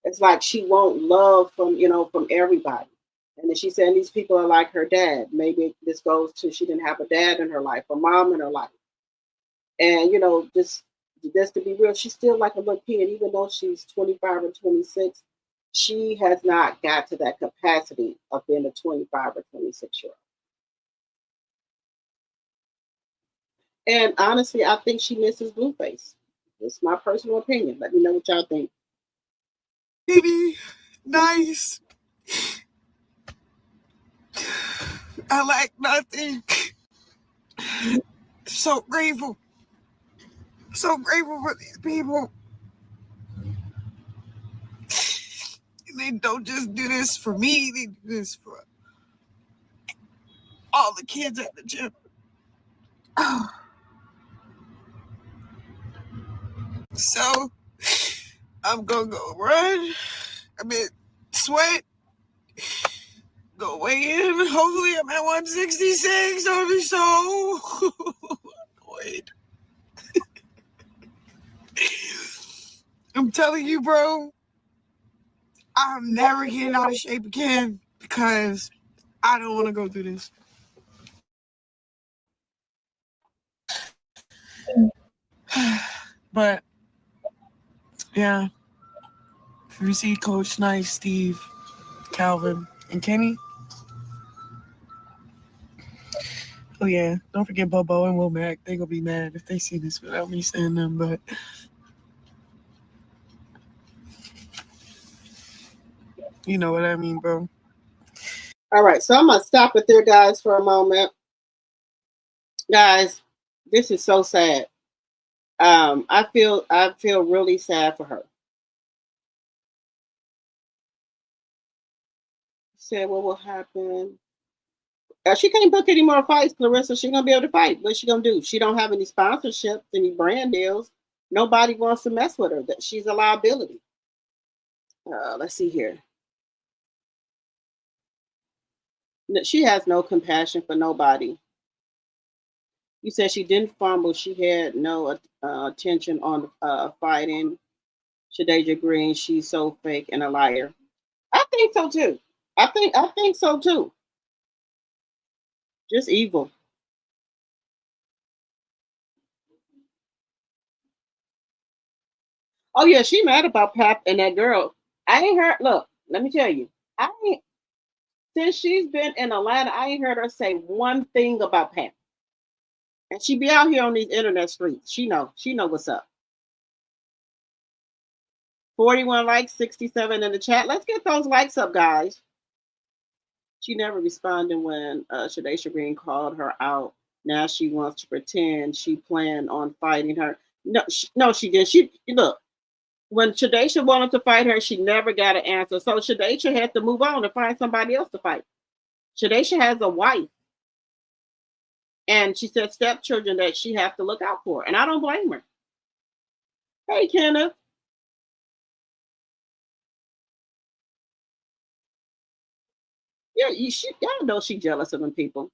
It's like she won't love from everybody. And then she's saying these people are like her dad. Maybe this goes to she didn't have a dad in her life, a mom in her life. And, just to be real, she's still like a little kid, even though she's 25 or 26. She has not got to that capacity of being a 25 or 26-year-old. And honestly, I think she misses Blueface. It's my personal opinion. Let me know what y'all think. Baby, nice. I like nothing. So grateful. So grateful for these people. They don't just do this for me. They do this for all the kids at the gym. So I'm gonna go run. Sweat. Go weigh in. Hopefully I'm at 166. I'll be so annoyed. I'm telling you, bro, I'm never getting out of shape again because I don't want to go through this. But yeah, if you see Coach Nice, Steve, Calvin, and Kenny, oh yeah, don't forget Bobo and Womack. They gonna be mad if they see this without me saying them, but you know what I mean, bro. All right, so I'm gonna stop it there, guys, for a moment. Guys, this is so sad. I feel really sad for her. Said what will happen? She can't book any more fights, Clarissa. She gonna be able to fight. What's she gonna do? She don't have any sponsorships, any brand deals. Nobody wants to mess with her. That she's a liability. Let's see here. She has no compassion for nobody. You said she didn't fumble. She had no attention on fighting. Shadeja Green, she's so fake and a liar. I think so too. I think so too. Just evil. Oh yeah, she mad about Pap and that girl. I ain't heard. Look, let me tell you. Since she's been in Atlanta, I ain't heard her say one thing about Pap. And she be out here on these internet streets. She know what's up. 41 likes, 67 in the chat. Let's get those likes up, guys. She never responded when Shadesha Green called her out. Now she wants to pretend she planned on fighting her. No, she didn't. She look, when Shadesha wanted to fight her, she never got an answer. So Shadesha had to move on and find somebody else to fight. Shadesha has a wife. And she said stepchildren that she has to look out for. And I don't blame her. Hey, Kenneth. Yeah, y'all know she's jealous of them people.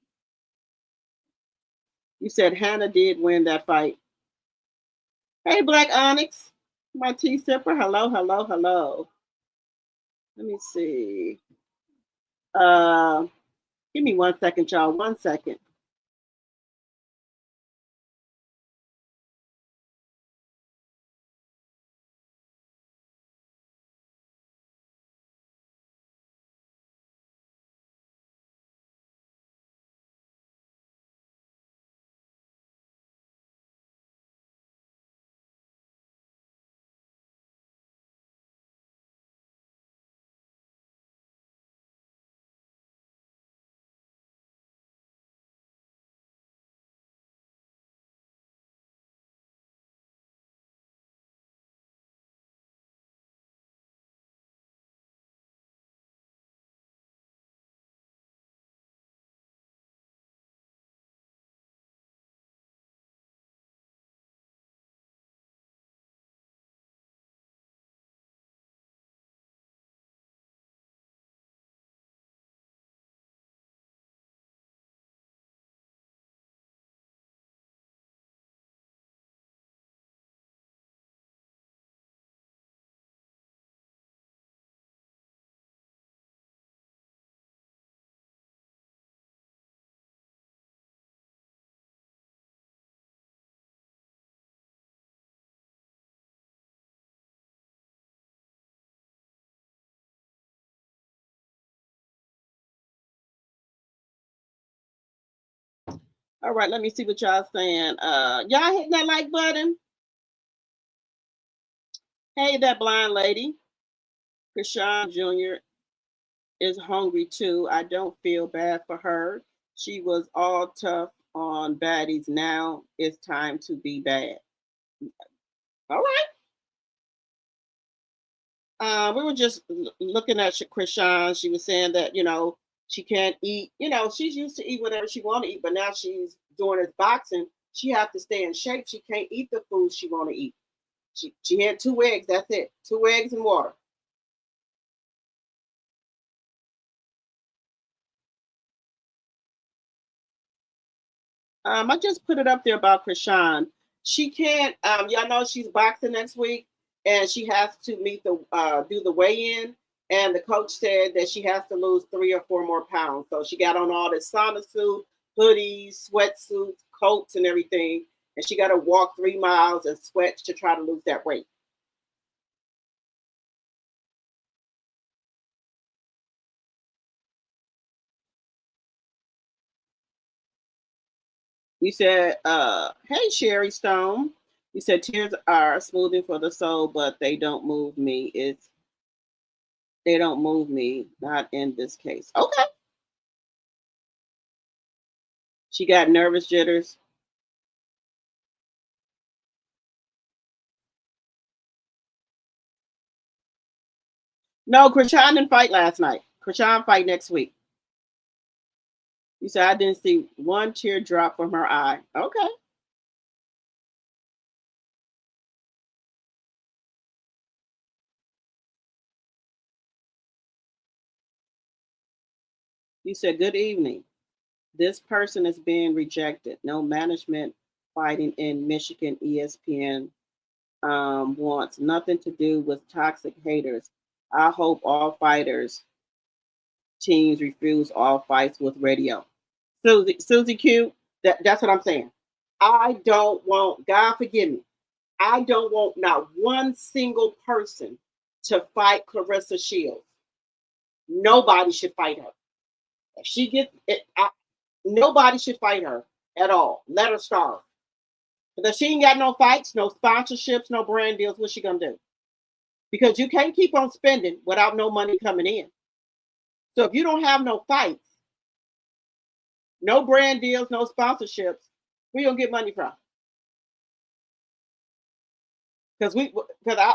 You said Hannah did win that fight. Hey, Black Onyx, my tea sipper. Hello, hello, hello. Let me see. Give me 1 second, y'all. 1 second. All right, let me see what y'all saying. Y'all hitting that like button? Hey, that blind lady. Chrisean Jr. is hungry too. I don't feel bad for her. She was all tough on baddies. Now it's time to be bad. All right. We were just looking at Chrisean. She was saying that, she can't eat. She's used to eat whatever she want to eat, but now she's doing this boxing. She have to stay in shape. She can't eat the food she want to eat. She had 2 eggs. That's it. 2 eggs and water. I just put it up there about Chrisean. She can't. Y'all know she's boxing next week, and she has to do the weigh-in. And the coach said that she has to lose 3 or 4 more pounds. So she got on all this sauna suit, hoodies, sweatsuits, coats, and everything. And she got to walk 3 miles and sweat to try to lose that weight. You said, hey, Sherry Stone. You said tears are smoothing for the soul, but they don't move me. They don't move me, not in this case. Okay. She got nervous jitters. No, Chrisean didn't fight last night. Chrisean fight next week. You said I didn't see 1 tear drop from her eye. Okay. You said, good evening. This person is being rejected. No management fighting in Michigan. ESPN wants nothing to do with toxic haters. I hope all fighters teams refuse all fights with radio. Susie Q, that's what I'm saying. I don't want, God forgive me, I don't want not 1 single person to fight Clarissa Shields. Nobody should fight her. If she gets it, nobody should fight her at all. Let her starve. Because she ain't got no fights, no sponsorships, no brand deals. What's she gonna do? because you can't keep on spending without no money coming in. So if you don't have no fights, no brand deals, no sponsorships, where you gonna get money from? Because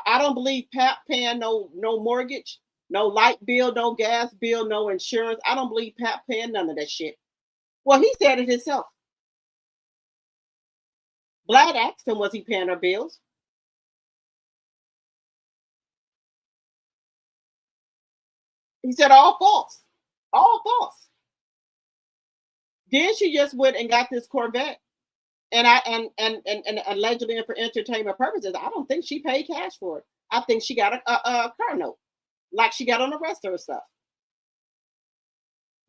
I don't believe Pap paying no mortgage, no light bill, no gas bill, no insurance. I don't believe Pap paying none of that shit. Well, he said it himself. Vlad asked him, was he paying her bills? He said all false. All false. Then she just went and got this Corvette. And allegedly and for entertainment purposes, I don't think she paid cash for it. I think she got a car note, like she got on the rest of her stuff.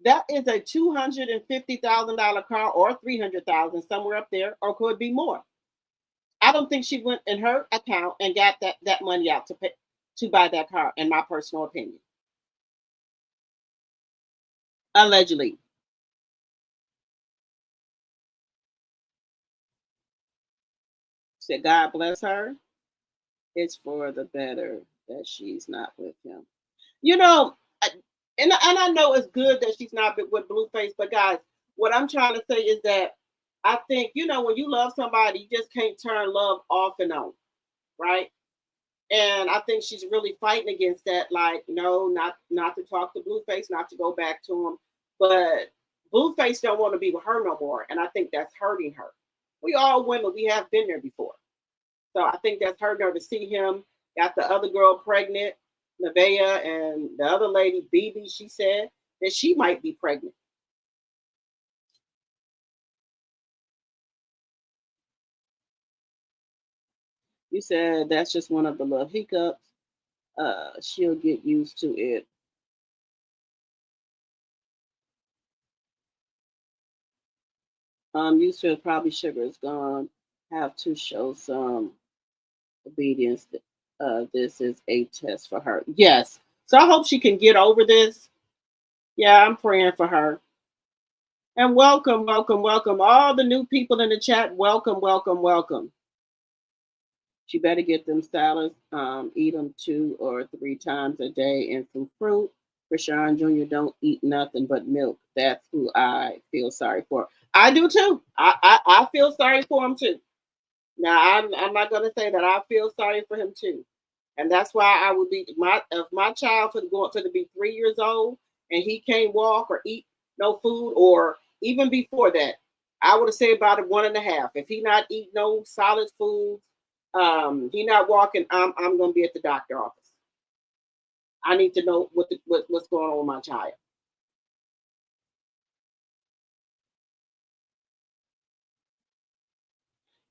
That is a $250,000 car or $300,000 somewhere up there, or could be more. I don't think she went in her account and got that money out to buy that car, in my personal opinion. Allegedly. Said God bless her. It's for the better that she's not with him. You know, and I know it's good that she's not with Blueface, but guys, what I'm trying to say is that I think, you know, when you love somebody, you just can't turn love off and on, right? And I think she's really fighting against that. Like, no, not to talk to Blueface, not to go back to him. But Blueface don't want to be with her no more, and I think that's hurting her. We all women, we have been there before. So I think that's hurting her to see him. Got the other girl pregnant, Nevaeh, and the other lady, BB, she said that she might be pregnant. You said that's just one of the little hiccups. She'll get used to it. You said probably sugar is gone. Have to show some obedience. This is a test for her. Yes. So I hope she can get over this. Yeah, I'm praying for her. And welcome, welcome, welcome. All the new people in the chat, welcome, welcome, welcome. She better get them salads, eat them 2 or 3 times a day, and some fruit. Chrisean Jr. don't eat nothing but milk. That's who I feel sorry for. I do too. I feel sorry for him too. Now I'm not gonna say that I feel sorry for him too, and that's why I would be if my child to be 3 years old and he can't walk or eat no food, or even before that, I would have said about a 1.5. If he not eat no solid food, he not walking, I'm gonna be at the doctor office. I need to know what's going on with my child.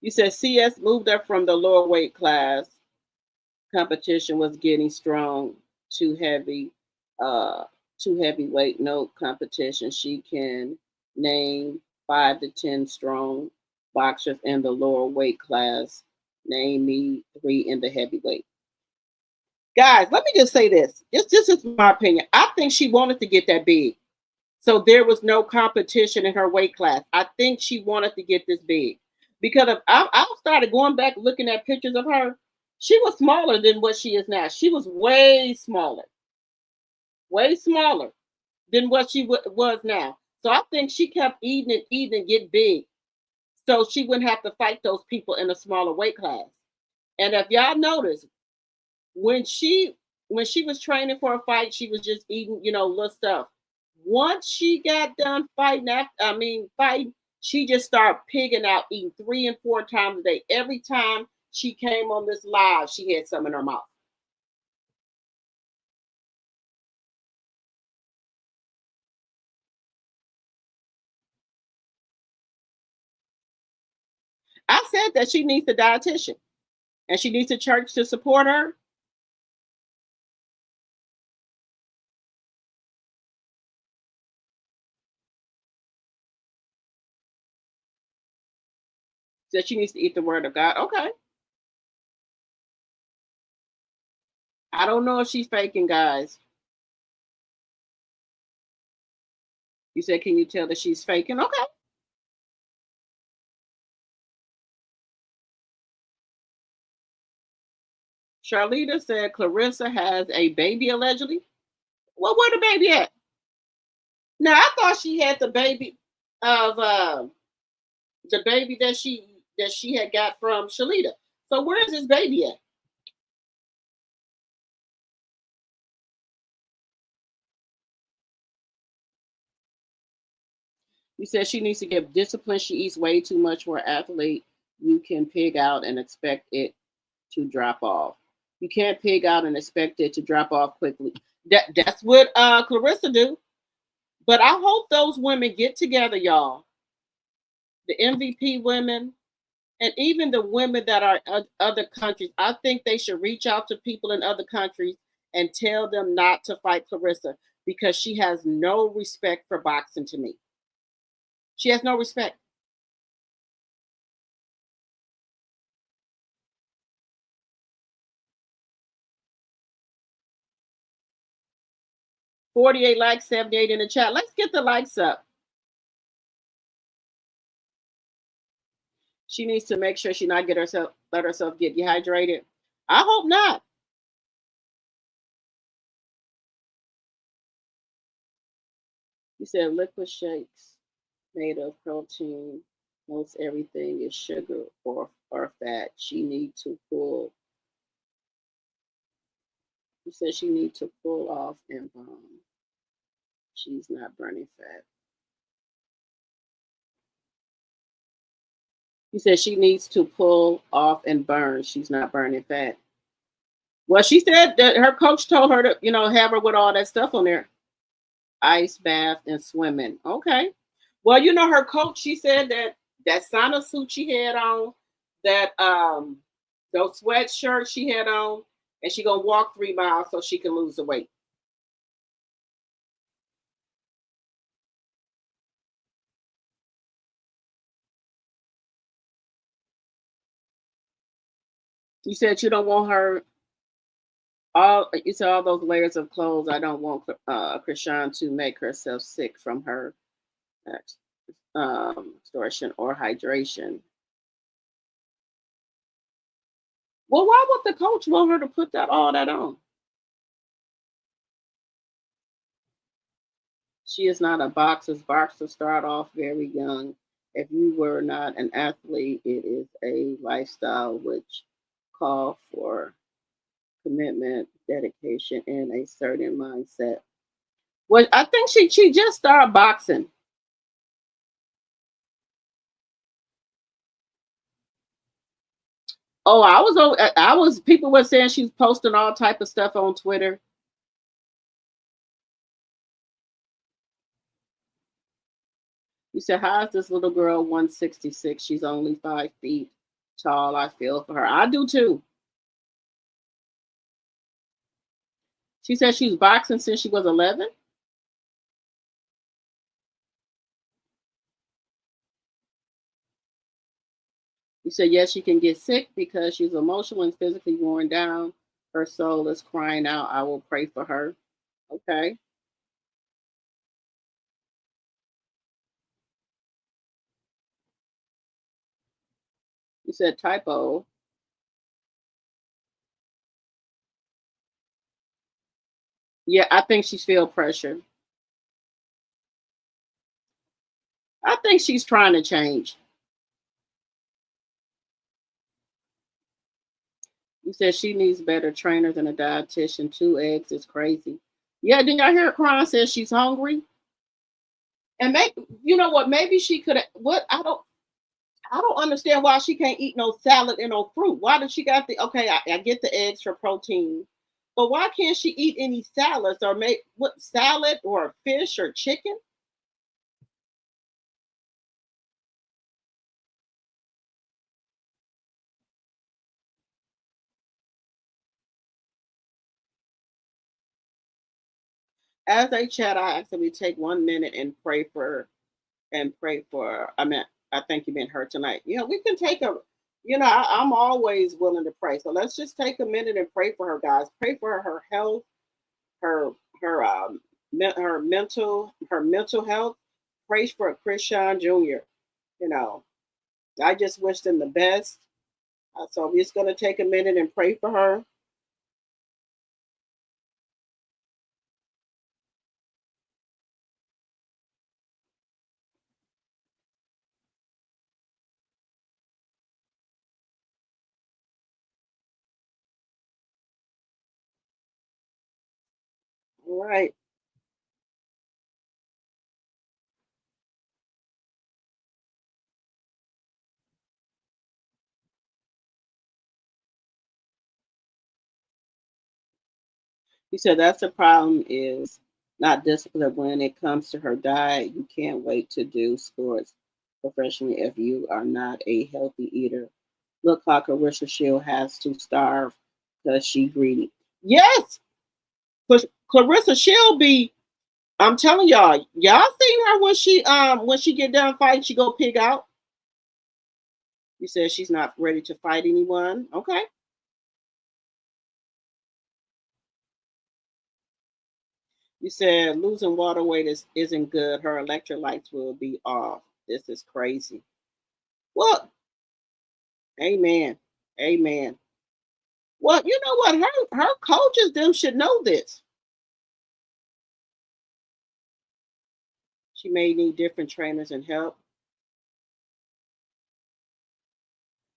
You said CS moved up from the lower weight class. Competition was getting strong, too heavyweight, no competition. She can name 5 to 10 strong boxers in the lower weight class. Name me 3 in the heavyweight. Guys, let me just say this. This is my opinion. I think she wanted to get that big. So there was no competition in her weight class. I think she wanted to get this big. Because if I started going back looking at pictures of her, she was smaller than what she is now. She was way smaller than what she was now. So I think she kept eating and get big, so she wouldn't have to fight those people in a smaller weight class. And if y'all notice, when she was training for a fight, she was just eating, little stuff. Once she got done fighting, she just started pigging out, eating 3 and 4 times a day. Every time she came on this live, she had some in her mouth. I said that she needs a dietitian and she needs a church to support her. That she needs to eat the word of God. Okay. I don't know if she's faking, guys. You said, can you tell that she's faking? Okay. Charlita said Clarissa has a baby allegedly. Well, where the baby at? Now I thought she had the baby of the baby that she had got from Shalita. So where's this baby at? You said she needs to get discipline. She eats way too much for an athlete. You can pig out and expect it to drop off. You can't pig out and expect it to drop off quickly. That's what Clarissa do. But I hope those women get together, y'all. The MVP women, and even the women that are in other countries. I think they should reach out to people in other countries and tell them not to fight Clarissa because she has no respect for boxing to me. She has no respect. $48 likes, 78 in the chat. Let's get the likes up. She needs to make sure she not let herself get dehydrated. I hope not. You said liquid shakes made of protein. Most everything is sugar or fat. She need to pull. You said she need to pull off and she's not burning fat. You said she needs to pull off and burn. She's not burning fat. Well, she said that her coach told her to, have her with all that stuff on there. Ice bath and swimming. Okay. Well, her coach, she said that sauna suit she had on, that those sweatshirts she had on, and she gonna walk 3 miles so she can lose the weight. You said you don't want her you said all those layers of clothes. I don't want Chrisean to make herself sick from her extortion or hydration. Well, why would the coach want her to put all that on? She is not a boxer. Boxers start off very young. If you were not an athlete, it is a lifestyle which call for commitment, dedication, and a certain mindset. Well, I think she just started boxing. Oh, I was people were saying she's posting all type of stuff on Twitter. You said, how is this little girl 166? She's only 5 feet tall. I feel for her. I do too. She said she's boxing since she was 11. You said, yes, she can get sick because she's emotional and physically worn down. Her soul is crying out. I will pray for her. Okay. You said typo. Yeah, I think she's feel pressure. I think she's trying to change. You said she needs better trainers and a dietitian. 2 eggs is crazy. Yeah, didn't y'all hear Cron says she's hungry? And you know what? Maybe she could. What I don't understand why she can't eat no salad and no fruit. Why does she got the? Okay, I get the eggs for protein, but why can't she eat any salads or make what salad or fish or chicken? As they chat, I actually take 1 minute and pray for I mean, I think you meant her tonight. We can take I'm always willing to pray. So let's just take a minute and pray for her, guys. Pray for her health, her mental health. Pray for Chrisean Jr. I just wish them the best. So we're just gonna take a minute and pray for her. All right. You said that's the problem is not discipline when it comes to her diet. You can't wait to do sports professionally if you are not a healthy eater. Look like Clarissa Shield has to starve because she greedy. Yes, Clarissa Shield be. I'm telling y'all seen her when she get done fighting, she go pig out. You said she's not ready to fight anyone. Okay. You said losing water weight isn't good. Her electrolytes will be off. This is crazy. Well, amen. Amen. Well, you know what? Her coaches them should know this. She may need different trainers and help.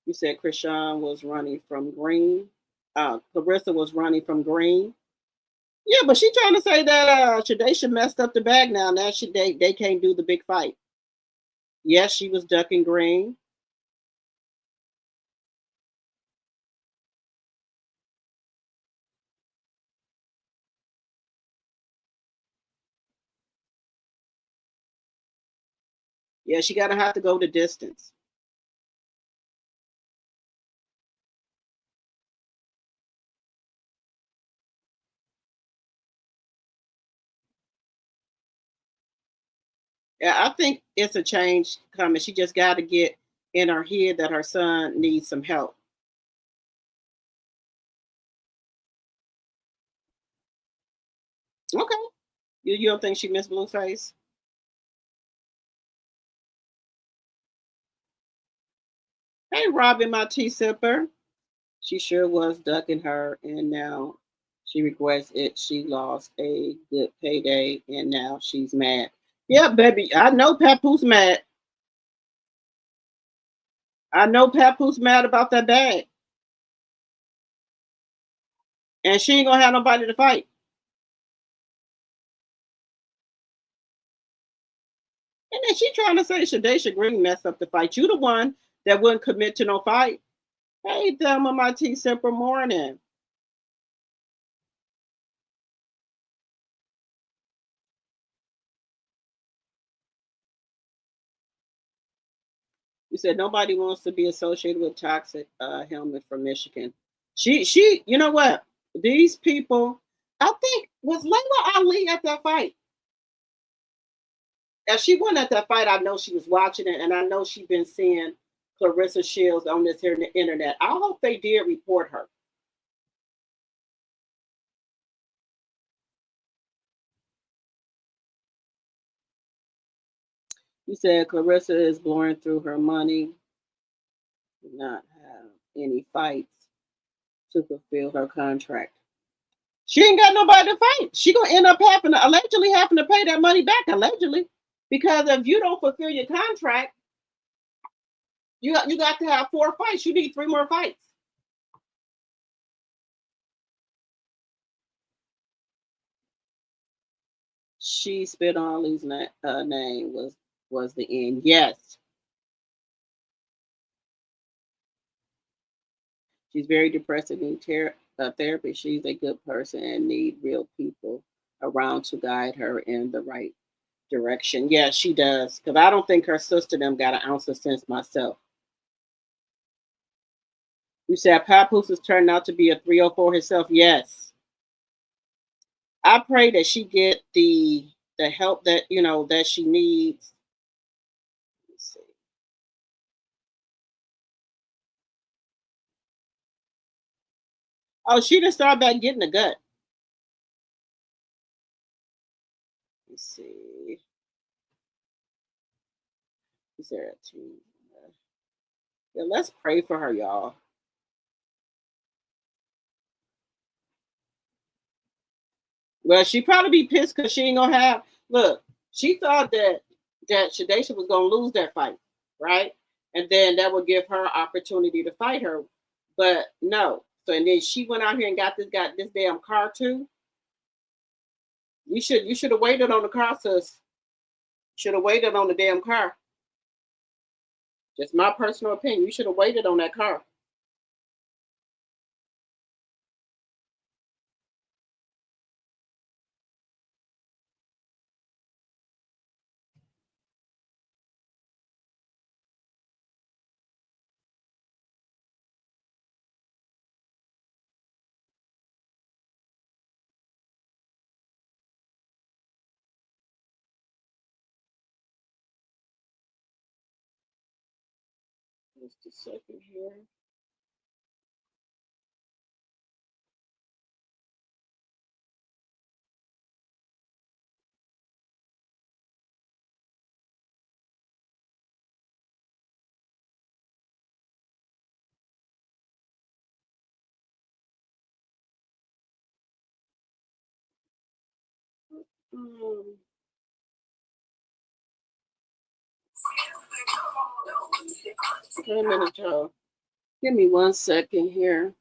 You said Chrisean was running from green. Clarissa was running from green. Yeah, but she trying to say that Shadesha messed up the bag now. Now they can't do the big fight. Yes, she was ducking green. Yeah, she gotta have to go the distance. Yeah, I think it's a change coming. She just got to get in her head that her son needs some help. Okay. You don't think she missed Blueface? Hey, Robin, my tea sipper. She sure was ducking her, and now she regrets it. She lost a good payday, and now she's mad. Yeah, baby, I know Papoose mad. I know Papoose mad about that bag, and she ain't gonna have nobody to fight. And then she trying to say Shadesha Green messed up the fight. You the one that wouldn't commit to no fight. Hey, Thelma, my tea sipper morning. You said nobody wants to be associated with Toxic Helmet from Michigan. You know what? These people, I think, was Layla Ali at that fight? If she wasn't at that fight, I know she was watching it, and I know she's been seeing Clarissa Shields on this here in the internet. I hope they did report her. You said Clarissa is blowing through her money, not have any fights to fulfill her contract. She ain't got nobody to fight. She gonna end up allegedly having to pay that money back, allegedly, because if you don't fulfill your contract, you got to have 4 fights. You need 3 more fights. She spit on Ali's name was the end. Yes, she's very depressed and need therapy. She's a good person and need real people around to guide her in the right direction. Yeah, she does. Because I don't think her sister them got an ounce of sense myself. You said Papoose is turning out to be a 304 herself. Yes. I pray that she get the help that that she needs. Let's see. Oh, she didn't start back getting the gut. Let's see. Is there a team? Yeah, let's pray for her, y'all. Well, she probably be pissed because she ain't gonna have. Look, she thought that Shadesha was gonna lose that fight, right? And then that would give her opportunity to fight her, but no. So and then she went out here and got this damn car too. You should have waited on the car, sis. Should have waited on the damn car. Just my personal opinion. You should have waited on that car. Just a second here. Wait a minute, y'all. Give me 1 second here.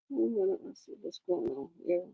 Let's see what's going on here.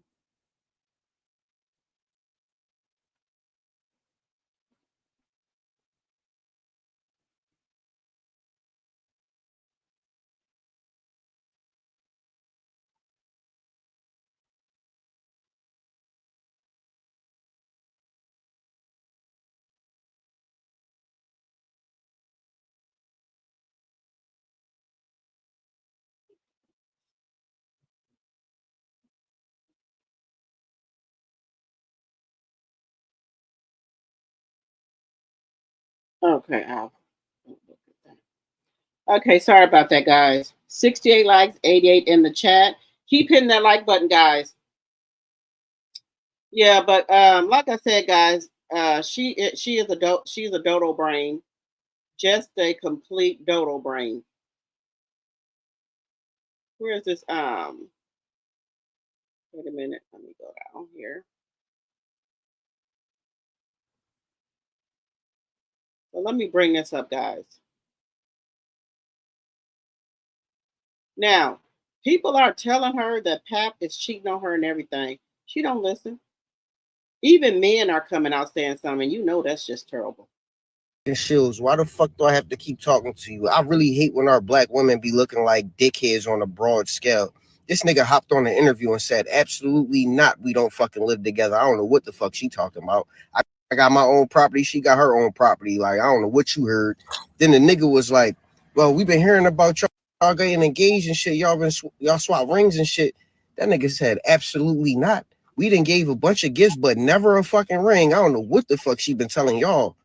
Okay, okay, sorry about that, guys. 68 likes, 88 in the chat. Keep hitting that like button, guys. Yeah, but like I said, guys, she is a she's a dodo brain, just a complete dodo brain. Where is this? Wait a minute. Let me go down here. So let me bring this up, guys. Now, people are telling her that Pap is cheating on her and everything. She don't listen. Even men are coming out saying something. You know that's just terrible. Shields, why the fuck do I have to keep talking to you? I really hate when our black women be looking like dickheads on a broad scale. This nigga hopped on the interview and said, absolutely not, we don't fucking live together. I don't know what the fuck she talking about. I got my own property, she got her own property. Like, I don't know what you heard. Then the nigga was like, well, we've been hearing about y'all getting engaged and shit. Y'all swap rings and shit. That nigga said, absolutely not. We done gave a bunch of gifts, but never a fucking ring. I don't know what the fuck she been telling y'all.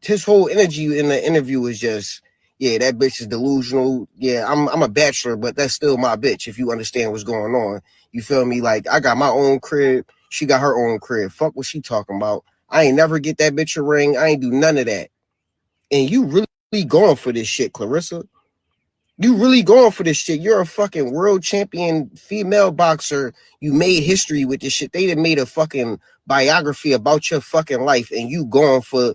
His whole energy in the interview was just, yeah, that bitch is delusional. Yeah, I'm a bachelor, but that's still my bitch, if you understand what's going on. You feel me? Like, I got my own crib. She got her own crib. Fuck what she talking about. I ain't never get that bitch a ring. I ain't do none of that. And you really going for this shit, Clarissa. You really going for this shit. You're a fucking world champion female boxer. You made history with this shit. They done made a fucking biography about your fucking life, and you going for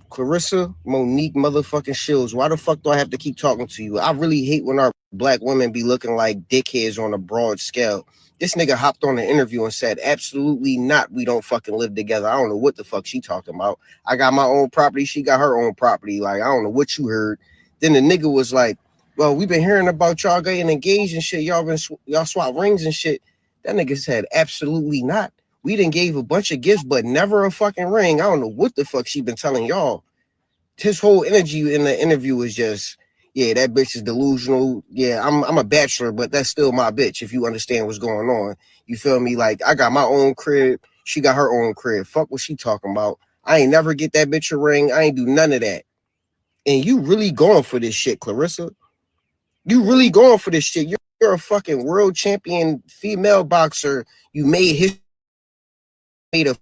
Clarissa Monique motherfucking Shields. Why the fuck do I have to keep talking to you? I really hate when our black women be looking like dickheads on a broad scale. This nigga hopped on the interview and said, absolutely not, we don't fucking live together. I don't know what the fuck she talking about. I got my own property, she got her own property. Like, I don't know what you heard. Then the nigga was like, well, we've been hearing about y'all getting engaged and shit. Y'all swap rings and shit. That nigga said, absolutely not. We done gave a bunch of gifts, but never a fucking ring. I don't know what the fuck she been telling y'all. His whole energy in the interview was just, yeah, that bitch is delusional. Yeah, I'm a bachelor, but that's still my bitch, if you understand what's going on. You feel me? Like, I got my own crib. She got her own crib. Fuck what she talking about. I ain't never get that bitch a ring. I ain't do none of that. And you really going for this shit, Clarissa. You really going for this shit. You're a fucking world champion female boxer. You made history. And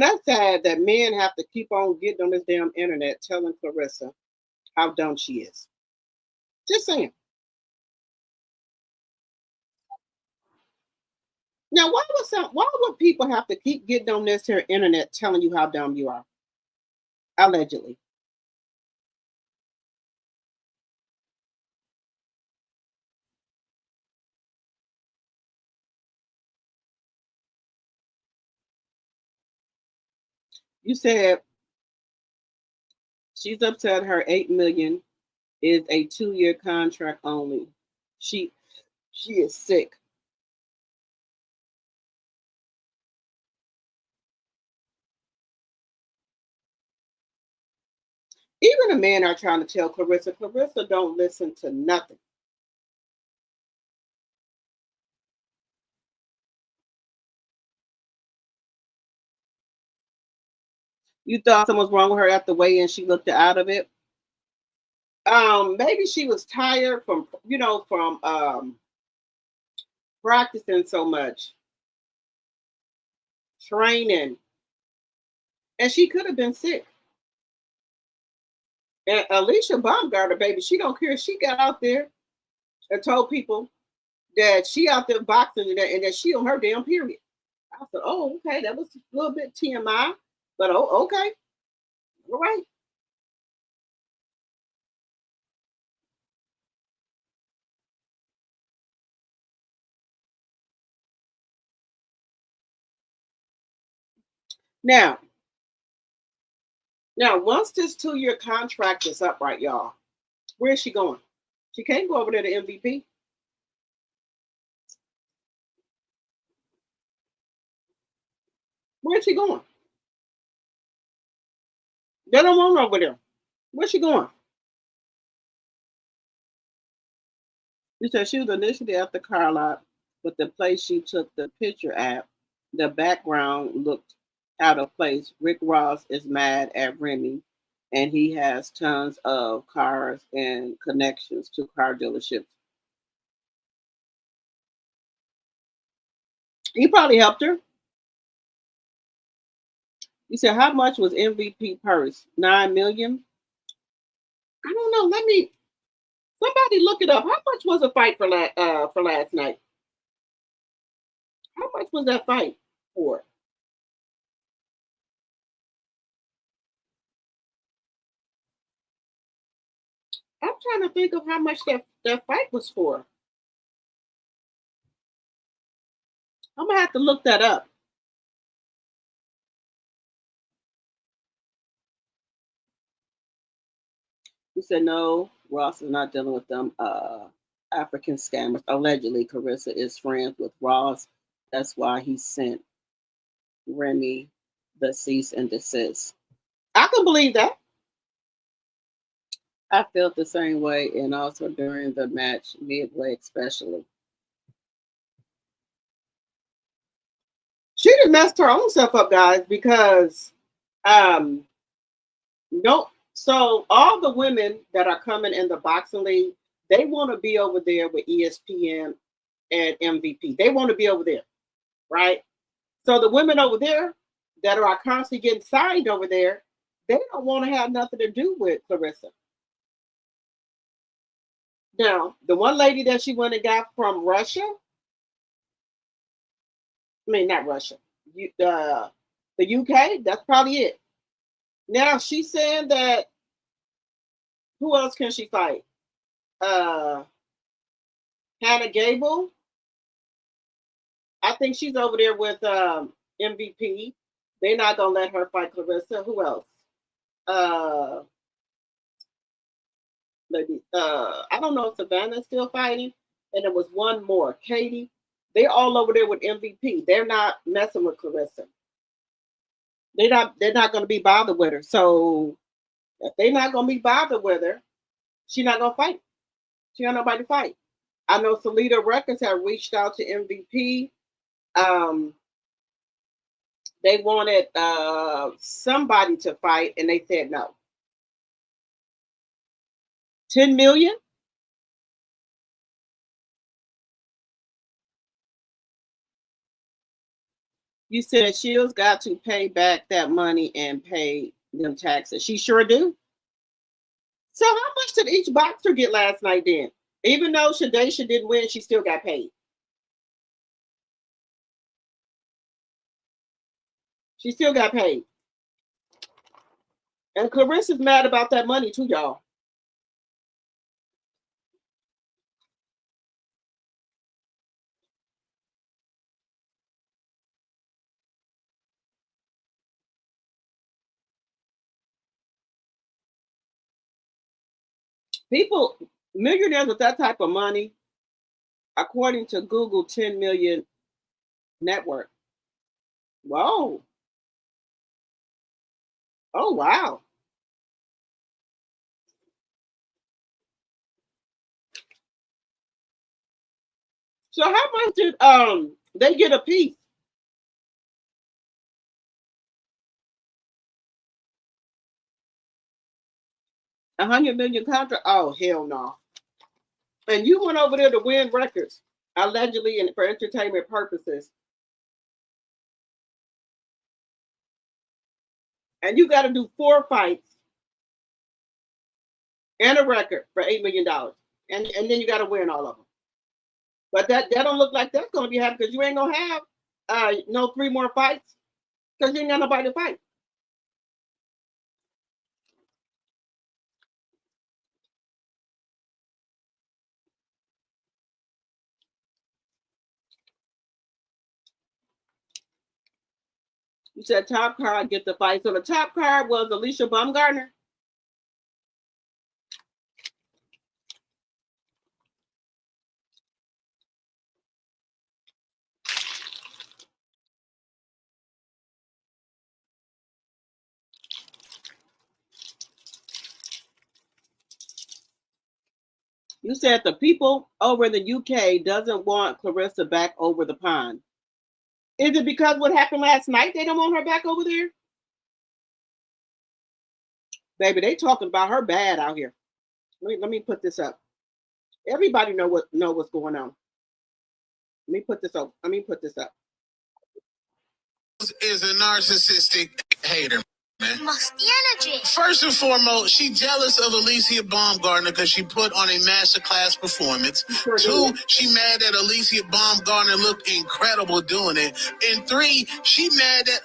that's sad that men have to keep on getting on this damn internet telling Clarissa how dumb she is. Just saying. Now, why would people have to keep getting on this here internet telling you how dumb you are? Allegedly. You said she's upset her $8 million is a 2-year contract only. She is sick. Even the men are trying to tell Clarissa don't listen to nothing. You thought something was wrong with her after weigh-in, she looked out of it. Maybe she was tired from practicing so much, training, and she could have been sick. And Alicia Baumgartner, baby, she don't care. She got out there and told people that she out there boxing and that she on her damn period. I said, oh, okay, that was a little bit TMI, but oh, okay, all right. Now, once this 2-year contract is up, right, y'all, where is she going? She can't go over there to MVP. Where's she going? They don't want her over there. Where's she going? You said she was initially at the car lot, but the place she took the picture at, the background looked out of place. Rick Ross is mad at Remy, and he has tons of cars and connections to car dealerships. He probably helped her. You said, how much was MVP purse? 9 million? I don't know. Somebody look it up. How much was a fight for last night? How much was that fight for? I'm trying to think of how much that fight was for. I'm gonna have to look that up. You said no, Ross is not dealing with them African scammers. Allegedly, Clarissa is friends with Ross. That's why he sent Remy the cease and desist. I can believe that. I felt the same way, and also during the match, midway especially. She done messed her own self up, guys, because no. So all the women that are coming in the boxing league, they want to be over there with ESPN and MVP. They want to be over there, right? So the women over there that are constantly getting signed over there, they don't want to have nothing to do with Clarissa. Now, the one lady that she went and got from Russia, I mean, not Russia, the UK, that's probably it. Now, she's saying that, who else can she fight? Hannah Gable. I think she's over there with MVP. They're not going to let her fight Clarissa. Who else? I don't know if Savannah's still fighting. And there was one more, Katie. They're all over there with MVP. They're not messing with Clarissa. They're not going to be bothered with her. So if they're not going to be bothered with her, she's not going to fight. She got nobody to fight. I know Salida Records have reached out to MVP. They wanted somebody to fight, and they said no. 10 million? You said Shields got to pay back that money and pay them taxes. She sure do. So how much did each boxer get last night then? Even though Shadesha didn't win, she still got paid. She still got paid. And Clarissa's mad about that money too, y'all. People, millionaires with that type of money, according to Google, 10 million net worth. Whoa. Oh, wow. So how much did they get a piece? $100 million contract? Oh, hell no. And you went over there to win records, allegedly, and for entertainment purposes. And you got to do 4 fights and a record for $8 million. And then you got to win all of them. But that don't look like that's going to be happening, because you ain't going to have no 3 more fights, because you ain't got nobody to fight. You said top card get the fight. So the top card was Alicia Baumgartner. You said the people over in the UK doesn't want Clarissa back over the pond. Is it because what happened last night they don't want her back over there? Baby, they talking about her bad out here. Let me put this up. Everybody know what's going on. Let me put this up. Is a narcissistic hater, man. Energy. First and foremost, she jealous of Alicia Baumgartner because she put on a masterclass performance. Sure. 2, she mad that Alicia Baumgartner looked incredible doing it. And 3, she mad that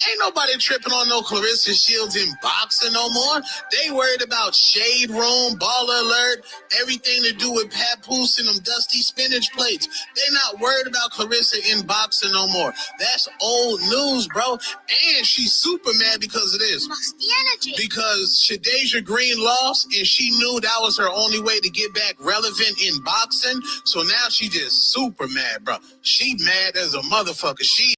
ain't nobody tripping on no Clarissa Shields in boxing no more. They worried about Shade Room, Baller Alert, everything to do with Papoose and them dusty spinach plates. They not worried about Clarissa in boxing no more. That's old news, bro. And she's super mad because of this. Because Shadesha Green lost, and she knew that was her only way to get back relevant in boxing. So now she just super mad, bro. She mad as a motherfucker. She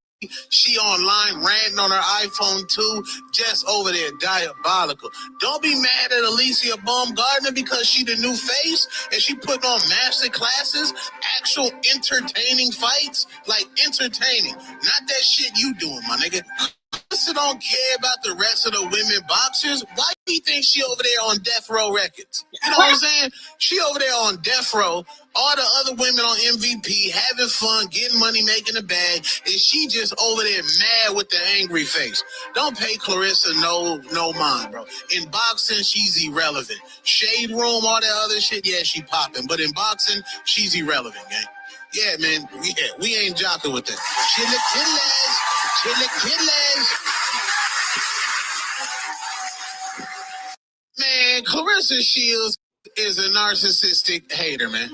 online ranting on her iPhone 2, just over there diabolical. Don't be mad at Alicia Baumgartner because she the new face and she putting on master classes, actual entertaining fights, like entertaining, not that shit you doing, my nigga. Clarissa don't care about the rest of the women boxers. Why do you think she over there on Death Row Records? You know what I'm saying? She over there on Death Row. All the other women on MVP having fun, getting money, making a bag, and she just over there mad with the angry face. Don't pay Clarissa no mind, bro. In boxing, she's irrelevant. Shade Room, all that other shit, yeah, she popping. But in boxing, she's irrelevant, gang. Yeah, man, we ain't jocking with that. Chillaquillas. Man, Clarissa Shields is a narcissistic hater, man.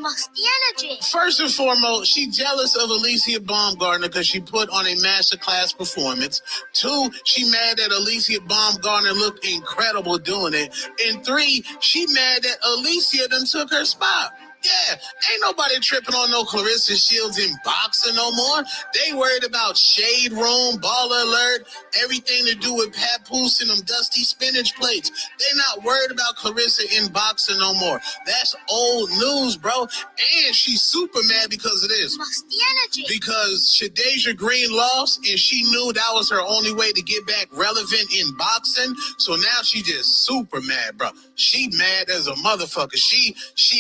First and foremost, she jealous of Alicia Baumgartner because she put on a masterclass performance. 2, she mad that Alicia Baumgartner looked incredible doing it. And 3, she mad that Alicia done took her spot. Yeah, ain't nobody tripping on no Clarissa Shields in boxing no more. They worried about Shade Room, Baller Alert, everything to do with Papoose and them dusty spinach plates. They not worried about Clarissa in boxing no more. That's old news, bro. And she's super mad because of this. Because Shadeja Green lost, and she knew that was her only way to get back relevant in boxing. So now she just super mad, bro. She mad as a motherfucker. She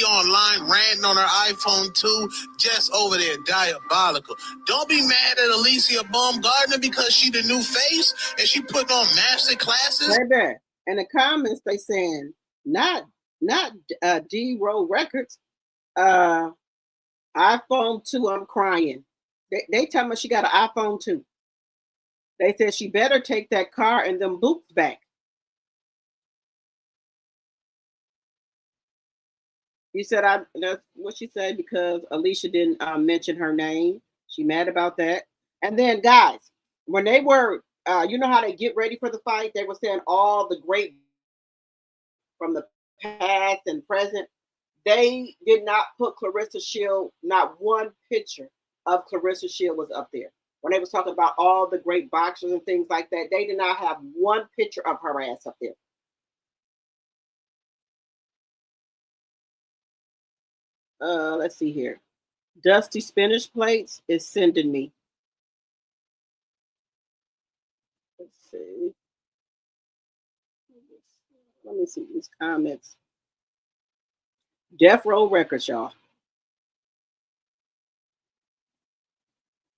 online ranting on her iPhone 2, just over there diabolical. Don't be mad at Alicia Baumgartner because she the new face and she putting on master classes. Baby, in the comments they saying not D Row Records, iPhone 2. I'm crying. They tell me she got an iPhone 2. They said she better take that car and them boots back. You said that's what she said because Alicia didn't mention her name. She mad about that. And then guys, when they were, you know how they get ready for the fight, they were saying all the great from the past and present. They did not put Clarissa Shields. Not one picture of Clarissa Shields was up there. When they was talking about all the great boxers and things like that, they did not have one picture of her ass up there. Let's see here. Dusty Spinach Plates is sending me. Let's see. Let me see these comments. Death Row Records, y'all.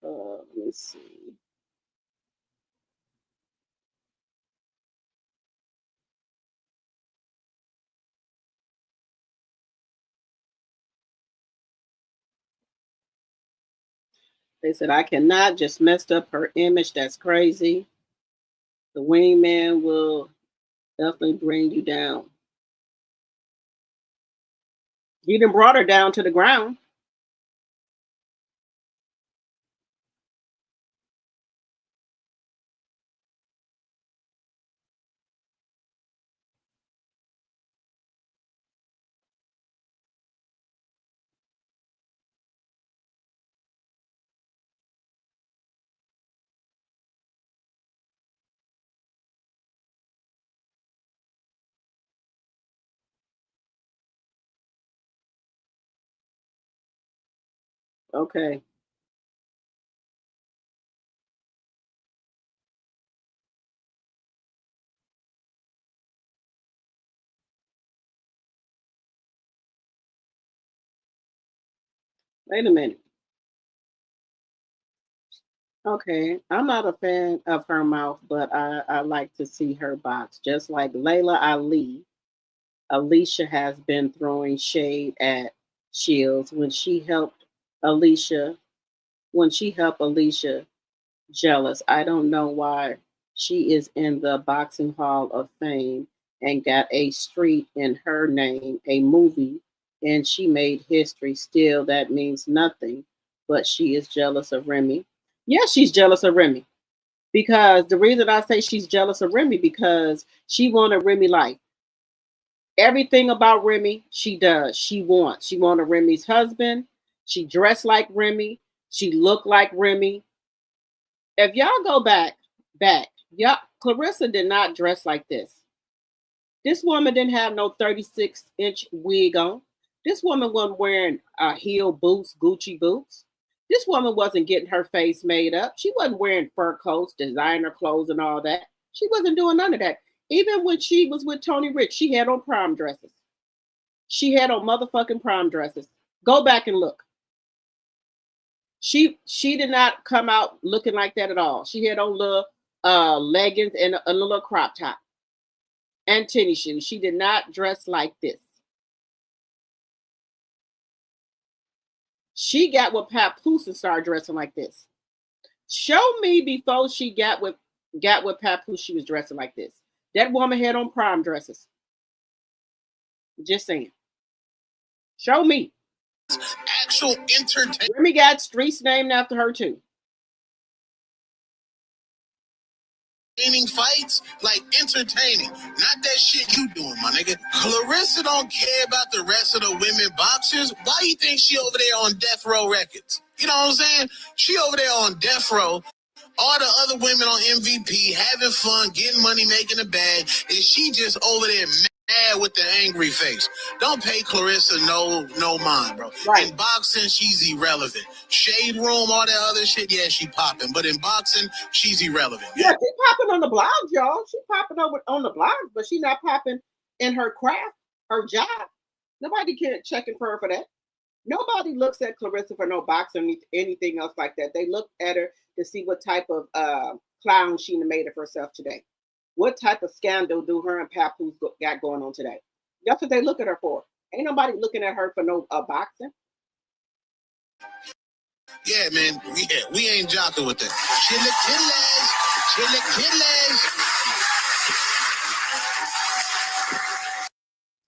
Let me see. They said, I cannot, just messed up her image. That's crazy. The wingman will definitely bring you down. You done brought her down to the ground. Okay. Wait a minute. Okay, I'm not a fan of her mouth, but I like to see her box. Just like Layla Ali, Alicia has been throwing shade at Shields Alicia, when she helped Alicia jealous. I don't know why she is in the Boxing Hall of Fame and got a street in her name, a movie, and she made history. Still, that means nothing, but she is jealous of Remy. Yes, she's jealous of Remy. Because the reason I say she's jealous of Remy, because she wanted Remy life. Everything about Remy, she does. She wanted Remy's husband. She dressed like Remy. She looked like Remy. If y'all go back, y'all, Clarissa did not dress like this. This woman didn't have no 36-inch wig on. This woman wasn't wearing heel boots, Gucci boots. This woman wasn't getting her face made up. She wasn't wearing fur coats, designer clothes, and all that. She wasn't doing none of that. Even when she was with Tony Rich, she had on prom dresses. She had on motherfucking prom dresses. Go back and look. She did not come out looking like that at all. She had on little leggings and a little crop top and tennis shoes. She did not dress like this. She got with Papoose and started dressing like this. Show me before she got with Papoose, she was dressing like this. That woman had on prom dresses. Just saying. Show me. Actual entertainment. Remy got streets named after her too. Fights, like entertaining, not that shit you doing, my nigga. Clarissa don't care about the rest of the women boxers. Why you think she over there on Death Row Records? You know what I'm saying? She over there on Death Row. All the other women on MVP having fun, getting money, making a bag, and she just over there mad with the angry face. Don't pay Clarissa no mind, bro. Right. In boxing, she's irrelevant. Shade Room, all that other shit, yeah, she popping. But in boxing, she's irrelevant. Yeah, she popping on the blogs, y'all. She popping on the blogs, but she not popping in her craft, her job. Nobody can checking for her for that. Nobody looks at Clarissa for no boxing or anything else like that. They look at her to see what type of clown she made of herself today. What type of scandal do her and Papoose got going on today? That's what they look at her for. Ain't nobody looking at her for no boxing. Yeah, man. We ain't jocking with that. Chillakilla's.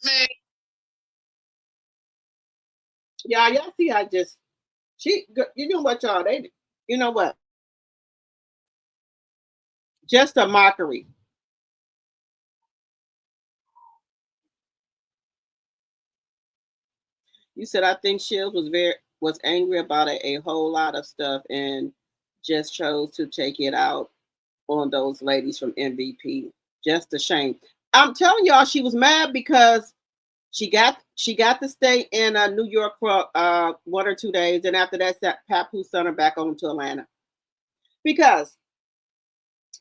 Man. Yeah, y'all see I just, you know what, y'all, you know what? Just a mockery. You said, I think Shields was angry about a whole lot of stuff and just chose to take it out on those ladies from MVP. Just a shame. I'm telling y'all, she was mad because she got to stay in New York for 1 or 2 days, and after that, Papoose sent her back on to Atlanta. Because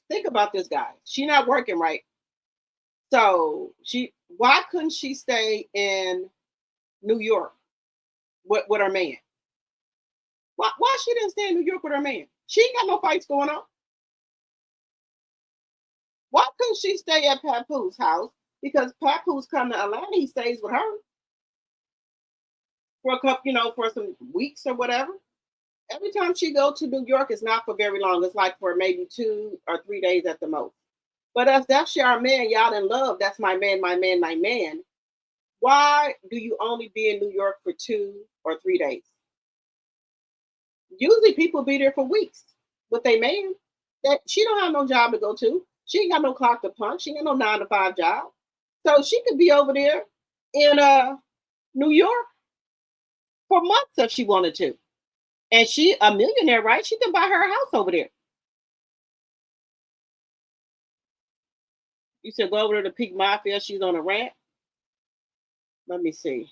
think about this, guy. She not working right, so why couldn't she stay in New York with her man? Why she didn't stay in New York with her man? She ain't got no fights going on. Why couldn't she stay at Papoose house? Because Papoose come to Atlanta, he stays with her for a couple, for some weeks or whatever. Every time she go to New York, it's not for very long. It's like for maybe 2 or 3 days at the most. But that's your man, y'all in love. That's my man, my man, my man. Why do you only be in New York for 2 or 3 days? Usually people be there for weeks with their man. That she don't have no job to go to. She ain't got no clock to punch. She ain't got no 9 to 5 job. So she could be over there in New York for months if she wanted to. And she a millionaire, right? She can buy her a house over there. You said go over there to Peak Mafia. She's on a rant. Let me see.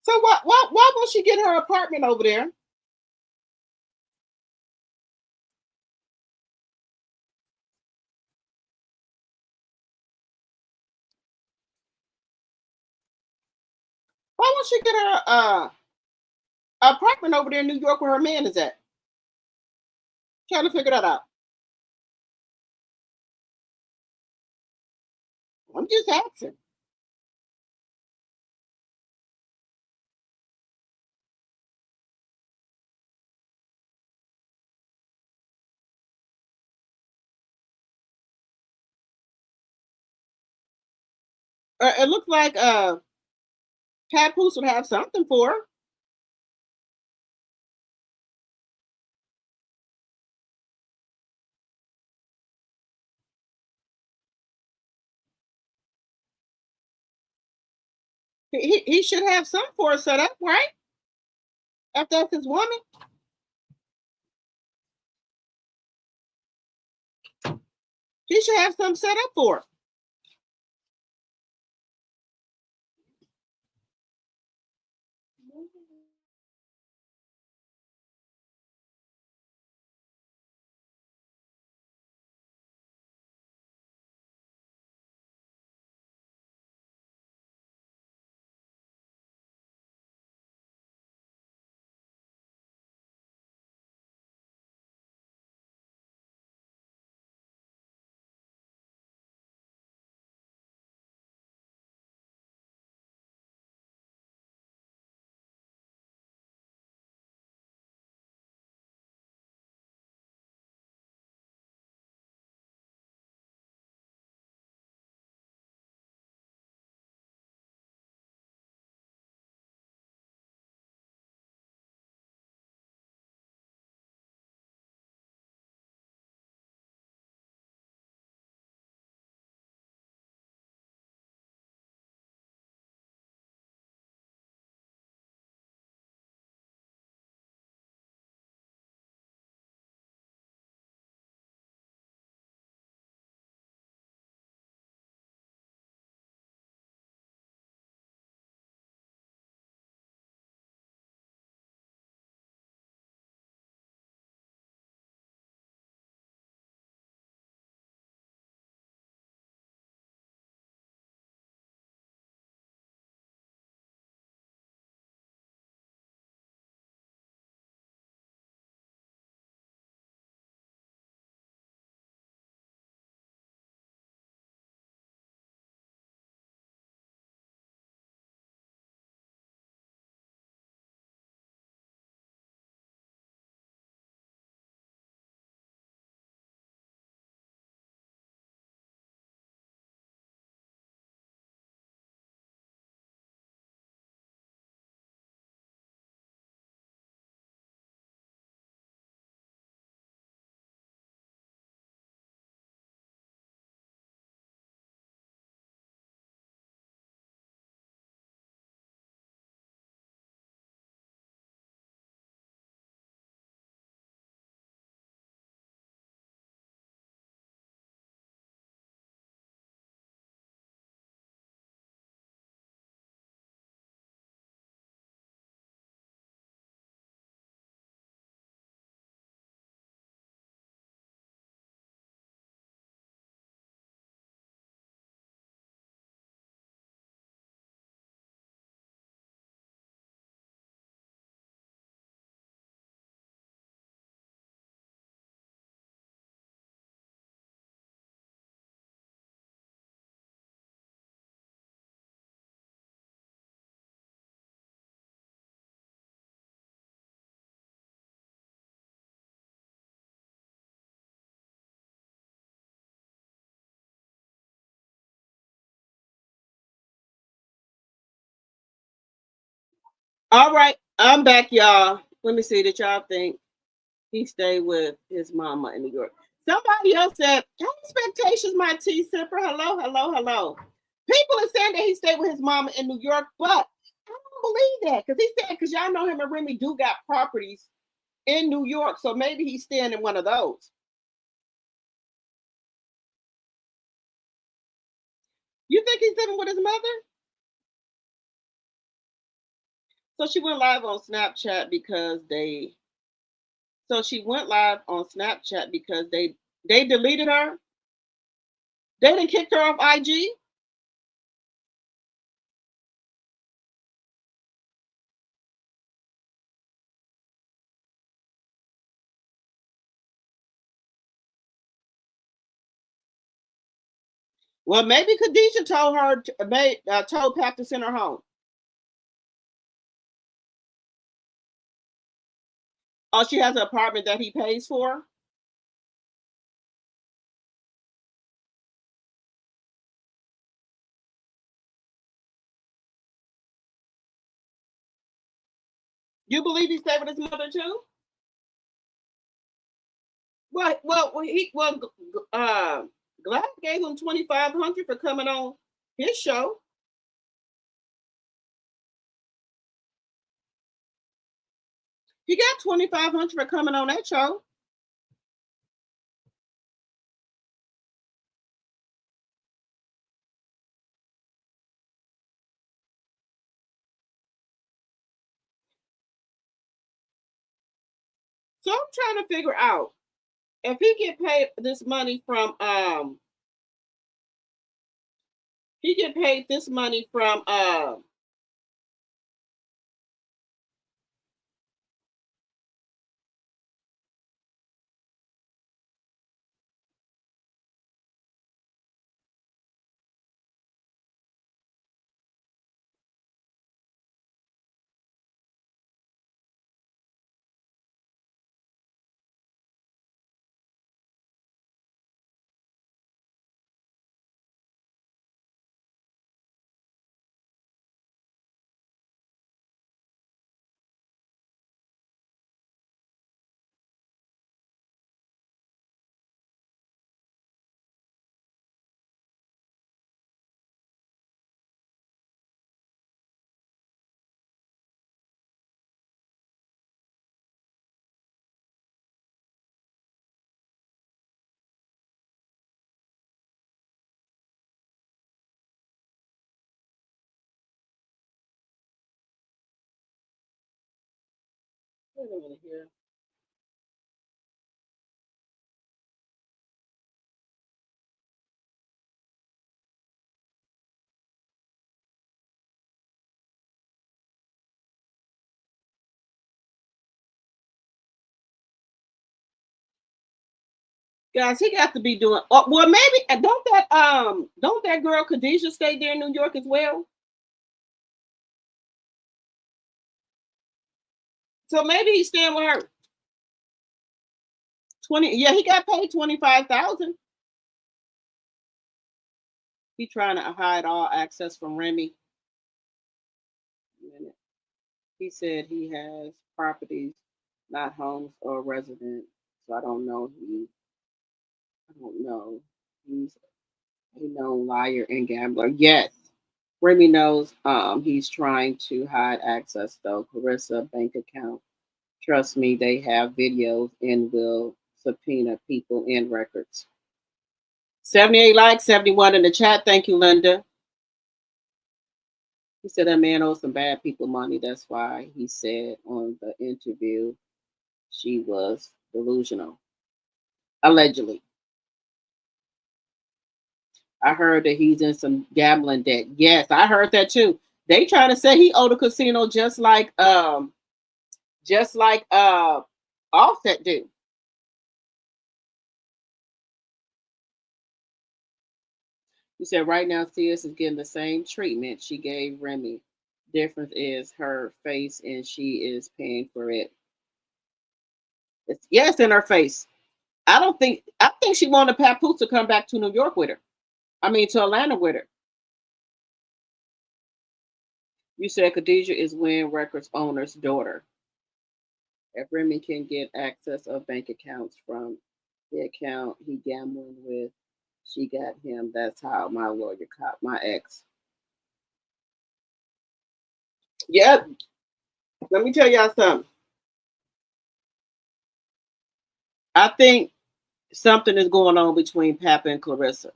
So why won't she get her apartment over there? Why won't she get her apartment over there in New York where her man is at? Trying to figure that out. I'm just asking. It looks like Papoose would have something for her. He should have some for set up, right? If that's his woman. He should have some set up for her. All right, I'm back, y'all. Let me see. Did y'all think he stayed with his mama in New York? Somebody else said, expectations, my tea sipper. Hello, hello, hello. People are saying that he stayed with his mama in New York, but I don't believe that because he said, because y'all know him and Remy do got properties in New York, so maybe he's staying in one of those. You think he's living with his mother? So she went live on Snapchat because they. So she went live on Snapchat because they deleted her. They didn't kick her off IG. Well, maybe Khadijah told her told Pat to send her home. Oh, she has an apartment that he pays for. You believe he stayed with his mother too? Glad gave him $2,500 for coming on his show. He got 2,500 for coming on that show. So I'm trying to figure out if he get paid this money from he get paid this money from wait a minute here. Guys, he got to be doing well maybe don't that girl Khadijah stay there in New York as well? So maybe he's staying with her. 20, yeah, he got paid 25,000. He trying to hide all access from Remy. He said he has properties, not homes or residence. So I don't know. I don't know. He's a known liar and gambler. Yes. Remy knows he's trying to hide access though. Clarissa bank account. Trust me, they have videos and will subpoena people and records. 78 likes, 71 in the chat. Thank you, Linda. He said that man owes some bad people money. That's why he said on the interview she was delusional. Allegedly. I heard that he's in some gambling debt. Yes, I heard that too. They trying to say he owed a casino just like Offset do. He said right now CS is getting the same treatment she gave Remy. Difference is her face and she is paying for it. It's in her face. I think she wanted Papoose to come back to New York with her. I mean to Atlanta with her. You said Khadijah is Win Records owner's daughter. If Remy can get access of bank accounts from the account he gambling with, she got him. That's how my lawyer caught my ex. Yep. Let me tell y'all something. I think something is going on between Papa and Clarissa.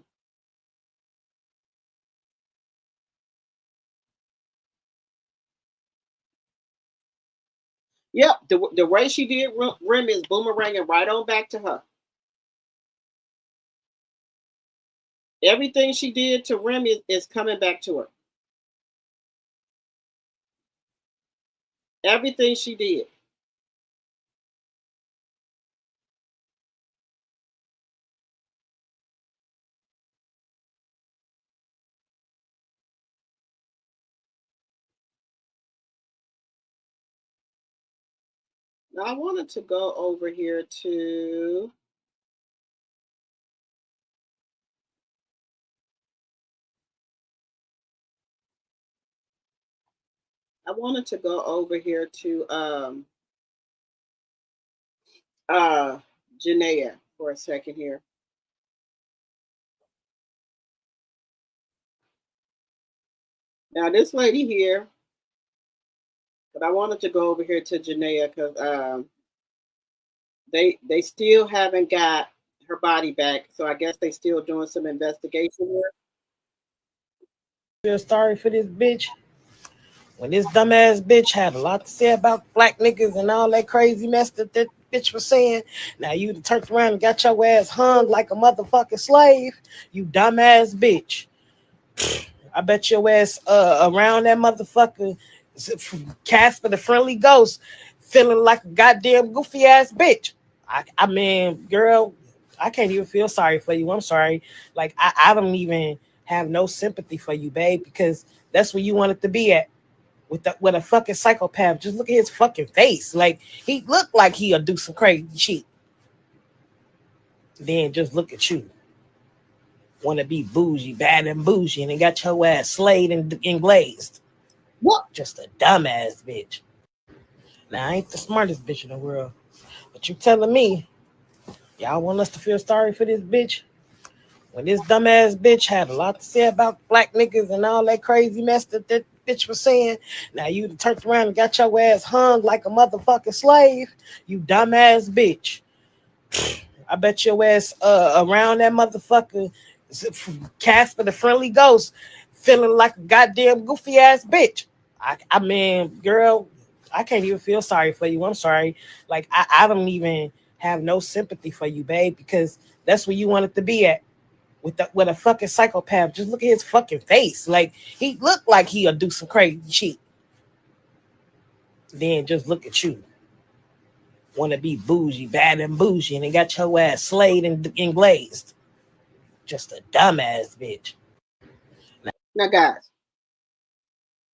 Yep, the way she did Remy is boomeranging right on back to her. Everything she did to Remy is coming back to her. Everything she did. Now I wanted to go over here to Janaea for a second here. Now this lady here, But I wanted to go over here to Janaea because they still haven't got her body back. So I guess they still doing some investigation work. Feel sorry for this bitch. When this dumbass bitch had a lot to say about black niggas and all that crazy mess that bitch was saying, now you turned around and got your ass hung like a motherfucking slave, you dumbass bitch. I bet your ass around that motherfucker Casper the Friendly Ghost feeling like a goddamn goofy ass bitch. I mean, girl, I can't even feel sorry for you. I'm sorry. Like I don't even have no sympathy for you, babe, because that's where you wanted to be at. With a fucking psychopath. Just look at his fucking face. Like he looked like he'll do some crazy shit. Then just look at you. Want to be bougie, bad and bougie, and then got your ass slayed and glazed. What? Just a dumbass bitch. Now I ain't the smartest bitch in the world, but you telling me y'all want us to feel sorry for this bitch? When this dumbass bitch had a lot to say about black niggas and all that crazy mess that bitch was saying, now you turned around and got your ass hung like a motherfucking slave, you dumbass bitch. I bet your ass around that motherfucker Casper the Friendly Ghost feeling like a goddamn goofy ass bitch. I mean, girl, I can't even feel sorry for you. I'm sorry. Like I don't even have no sympathy for you, babe, because that's where you wanted to be at. With a fucking psychopath. Just look at his fucking face. Like he looked like he'll do some crazy shit. Then just look at you. Want to be bougie, bad and bougie, and then got your ass slayed and glazed. Just a dumbass bitch. Now, guys.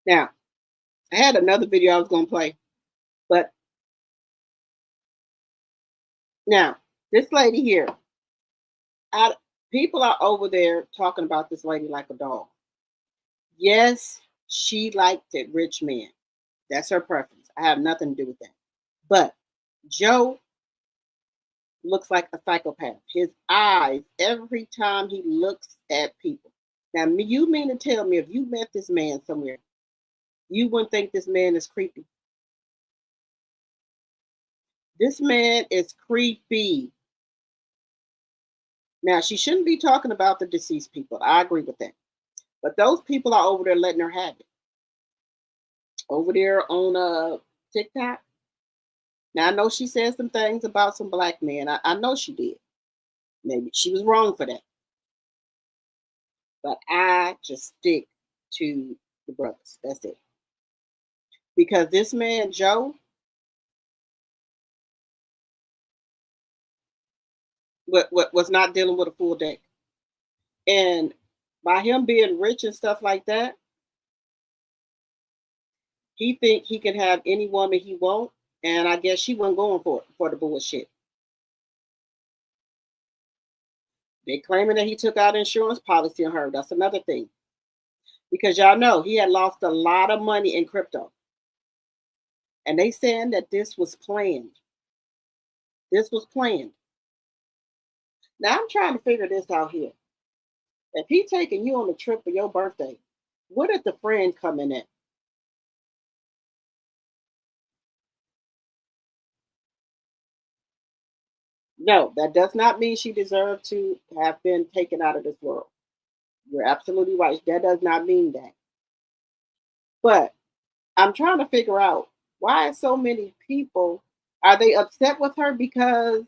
Now, I had another video I was gonna play, but now this lady here, people are over there talking about this lady like a dog. Yes, she liked it, rich men. That's her preference. I have nothing to do with that. But Joe looks like a psychopath. His eyes, every time he looks at people. Now, you mean to tell me if you met this man somewhere, you wouldn't think this man is creepy? This man is creepy. Now, she shouldn't be talking about the deceased people. I agree with that. But those people are over there letting her have it. Over there on TikTok. Now, I know she said some things about some black men. I know she did. Maybe she was wrong for that. But I just stick to the brothers. That's it. Because this man, Joe, was not dealing with a full deck. And by him being rich and stuff like that, he think he can have any woman he want. And I guess she wasn't going for the bullshit. They claiming that he took out insurance policy on her. That's another thing. Because y'all know he had lost a lot of money in crypto. And they saying that this was planned. This was planned. Now I'm trying to figure this out here. If he taking you on a trip for your birthday, where did the friend come in at? No, that does not mean she deserved to have been taken out of this world. You're absolutely right. That does not mean that. But I'm trying to figure out why so many people are they upset with her because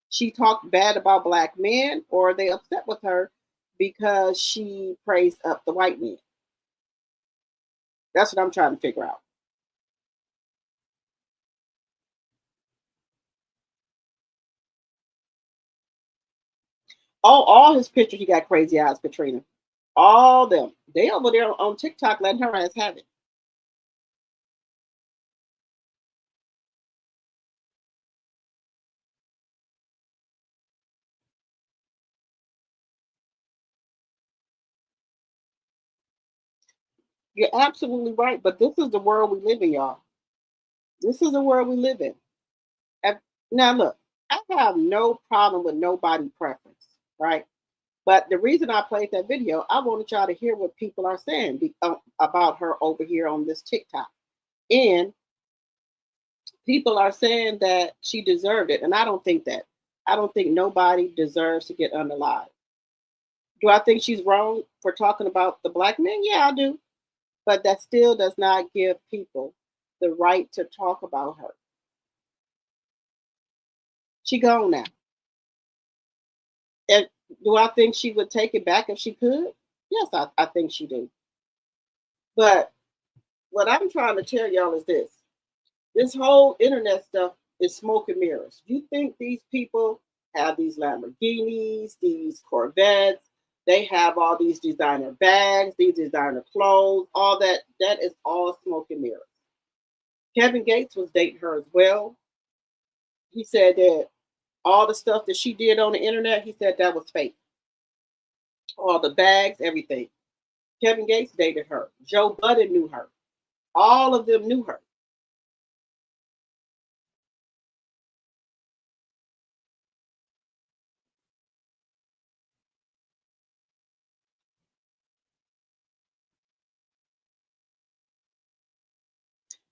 she talked bad about black men, or are they upset with her because she praised up the white men? That's what I'm trying to figure out. All his pictures, he got crazy eyes, Katrina. All them. They over there on TikTok letting her ass have it. You're absolutely right, but this is the world we live in, y'all. This is the world we live in. Now, look, I have no problem with nobody preference, right? But the reason I played that video, I wanted y'all to hear what people are saying about her over here on this TikTok. And people are saying that she deserved it. And I don't think that. I don't think nobody deserves to get unalive. Do I think she's wrong for talking about the black men? Yeah, I do. But that still does not give people the right to talk about her. She gone now. And do I think she would take it back if she could? Yes, I think she do. But what I'm trying to tell y'all is this whole internet stuff is smoke and mirrors. You think these people have these Lamborghinis, these Corvettes, they have all these designer bags, these designer clothes, all that. That is all smoke and mirrors. Kevin Gates was dating her as well. He said that all the stuff that she did on the internet, he said that was fake. All the bags, everything. Kevin Gates dated her. Joe Budden knew her. All of them knew her.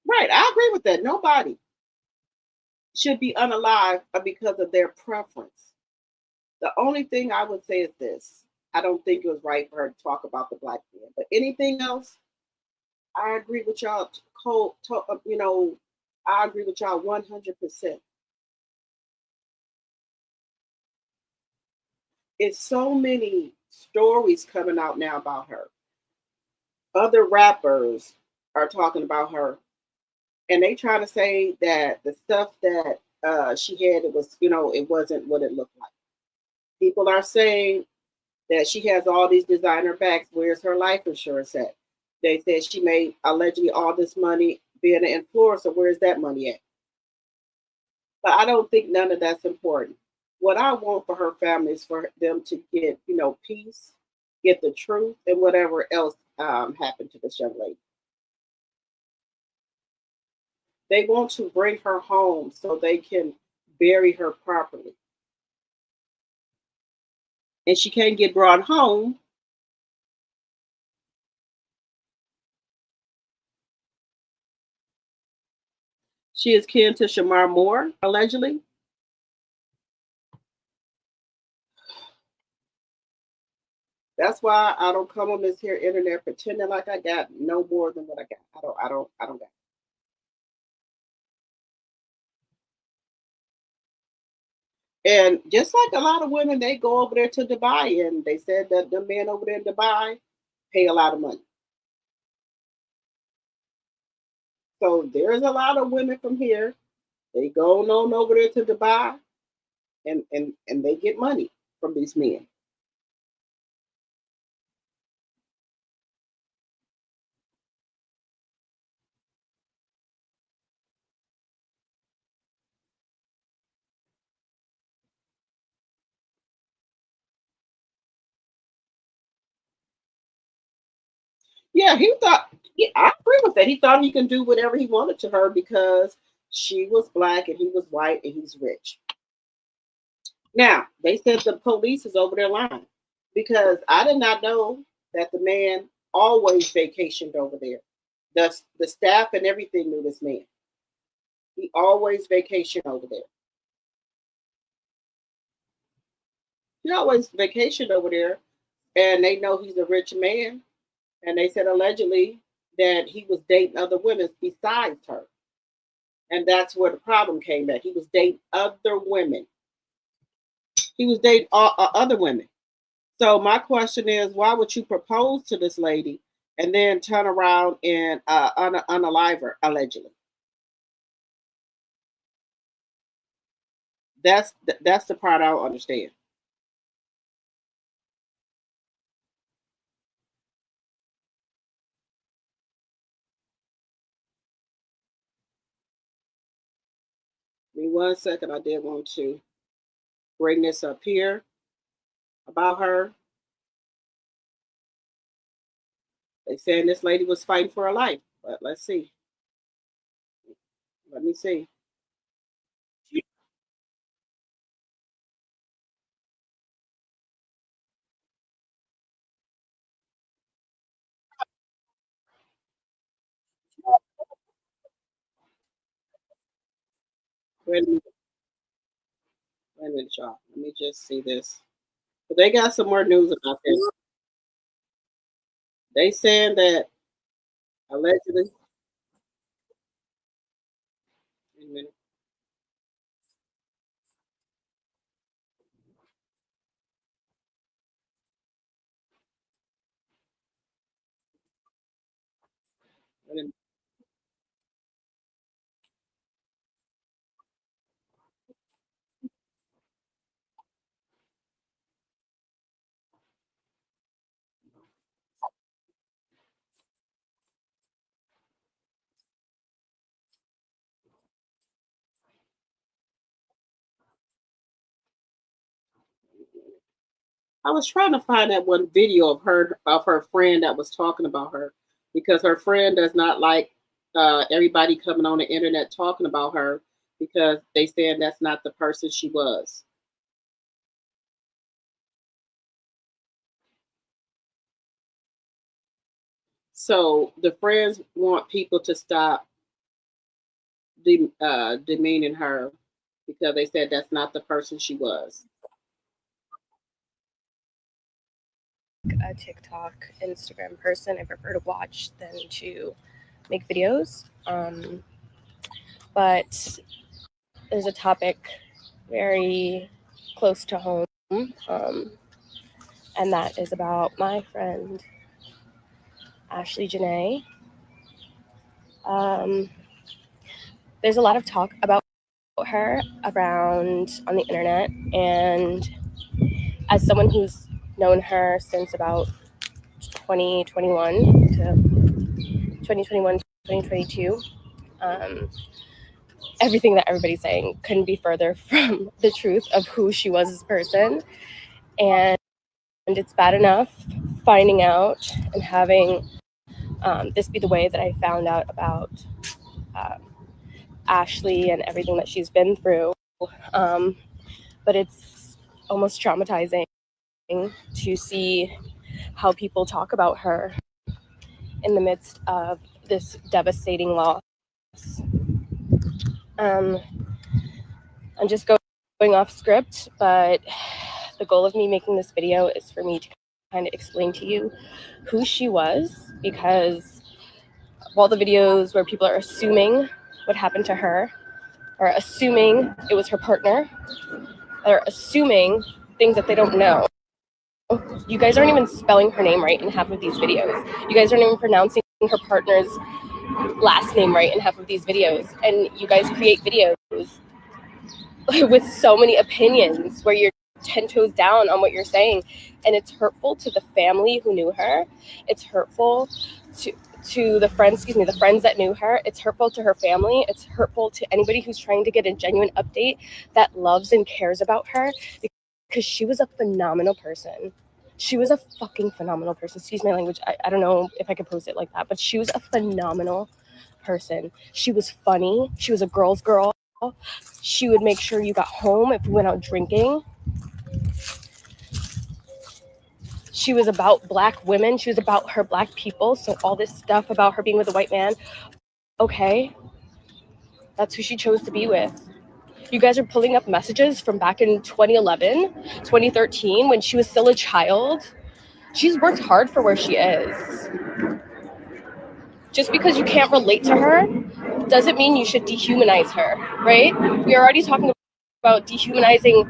Right, I agree with that. Nobody should be unalive because of their preference. The only thing I would say is this. I don't think it was right for her to talk about the black man. But anything else, I agree with y'all. I agree with y'all 100%. It's so many stories coming out now about her. Other rappers are talking about her, and they trying to say that the stuff that she had, it wasn't what it looked like. People are saying that she has all these designer bags. Where's her life insurance at? They said she made allegedly all this money being an influencer. Where's that money at? But I don't think none of that's important. What I want for her family is for them to get, peace, get the truth, and whatever else happened to this young lady. They want to bring her home so they can bury her properly. And she can't get brought home. She is kin to Shamar Moore, allegedly. That's why I don't come on this here internet pretending like I got no more than what I got. I don't got. And just like a lot of women, they go over there to Dubai, and they said that the men over there in Dubai pay a lot of money. So there's a lot of women from here. They go on over there to Dubai, and they get money from these men. Yeah, he thought. Yeah, I agree with that. He thought he can do whatever he wanted to her because she was black and he was white and he's rich. Now they said the police is over their line because I did not know that the man always vacationed over there. The staff and everything knew this man. He always vacationed over there. He always vacationed over there, and they know he's a rich man. And they said allegedly that he was dating other women besides her. And that's where the problem came at. He was dating other women. He was dating other women. So my question is, why would you propose to this lady and then turn around and unalive her allegedly? That's the part I don't understand. Give me 1 second. I did want to bring this up here about her. They saying this lady was fighting for her life, but let's see. Let me see. Wait a minute. Wait a minute, y'all. Let me just see this. But they got some more news about this. They saying that allegedly. Wait a minute. Wait a minute. I was trying to find that one video of her friend that was talking about her because her friend does not like everybody coming on the internet talking about her because they saying that's not the person she was. So the friends want people to stop demeaning her because they said that's not the person she was. A TikTok, Instagram person. I prefer to watch than to make videos. But there's a topic very close to home, and that is about my friend Ashley Janae. There's a lot of talk about her around on the internet, and as someone who's known her since about 2021 to 2021 2022, everything that everybody's saying couldn't be further from the truth of who she was as a person. And it's bad enough finding out and having this be the way that I found out about Ashley and everything that she's been through. But it's almost traumatizing to see how people talk about her in the midst of this devastating loss. I'm just going off script, but the goal of me making this video is for me to kind of explain to you who she was, because while the videos where people are assuming what happened to her, or assuming it was her partner, or assuming things that they don't know. You guys aren't even spelling her name right in half of these videos. You guys aren't even pronouncing her partner's last name right in half of these videos. And you guys create videos with so many opinions where you're 10 toes down on what you're saying. And it's hurtful to the family who knew her. It's hurtful to the friends that knew her. It's hurtful to her family. It's hurtful to anybody who's trying to get a genuine update that loves and cares about her, because she was a phenomenal person. She was a fucking phenomenal person. Excuse my language. I don't know if I could post it like that, but she was a phenomenal person. She was funny. She was a girl's girl. She would make sure you got home if we went out drinking. She was about Black women. She was about her Black people. So all this stuff about her being with a white man, okay, that's who she chose to be with. You guys are pulling up messages from back in 2011, 2013, when she was still a child. She's worked hard for where she is. Just because you can't relate to her doesn't mean you should dehumanize her, right? We are already talking about dehumanizing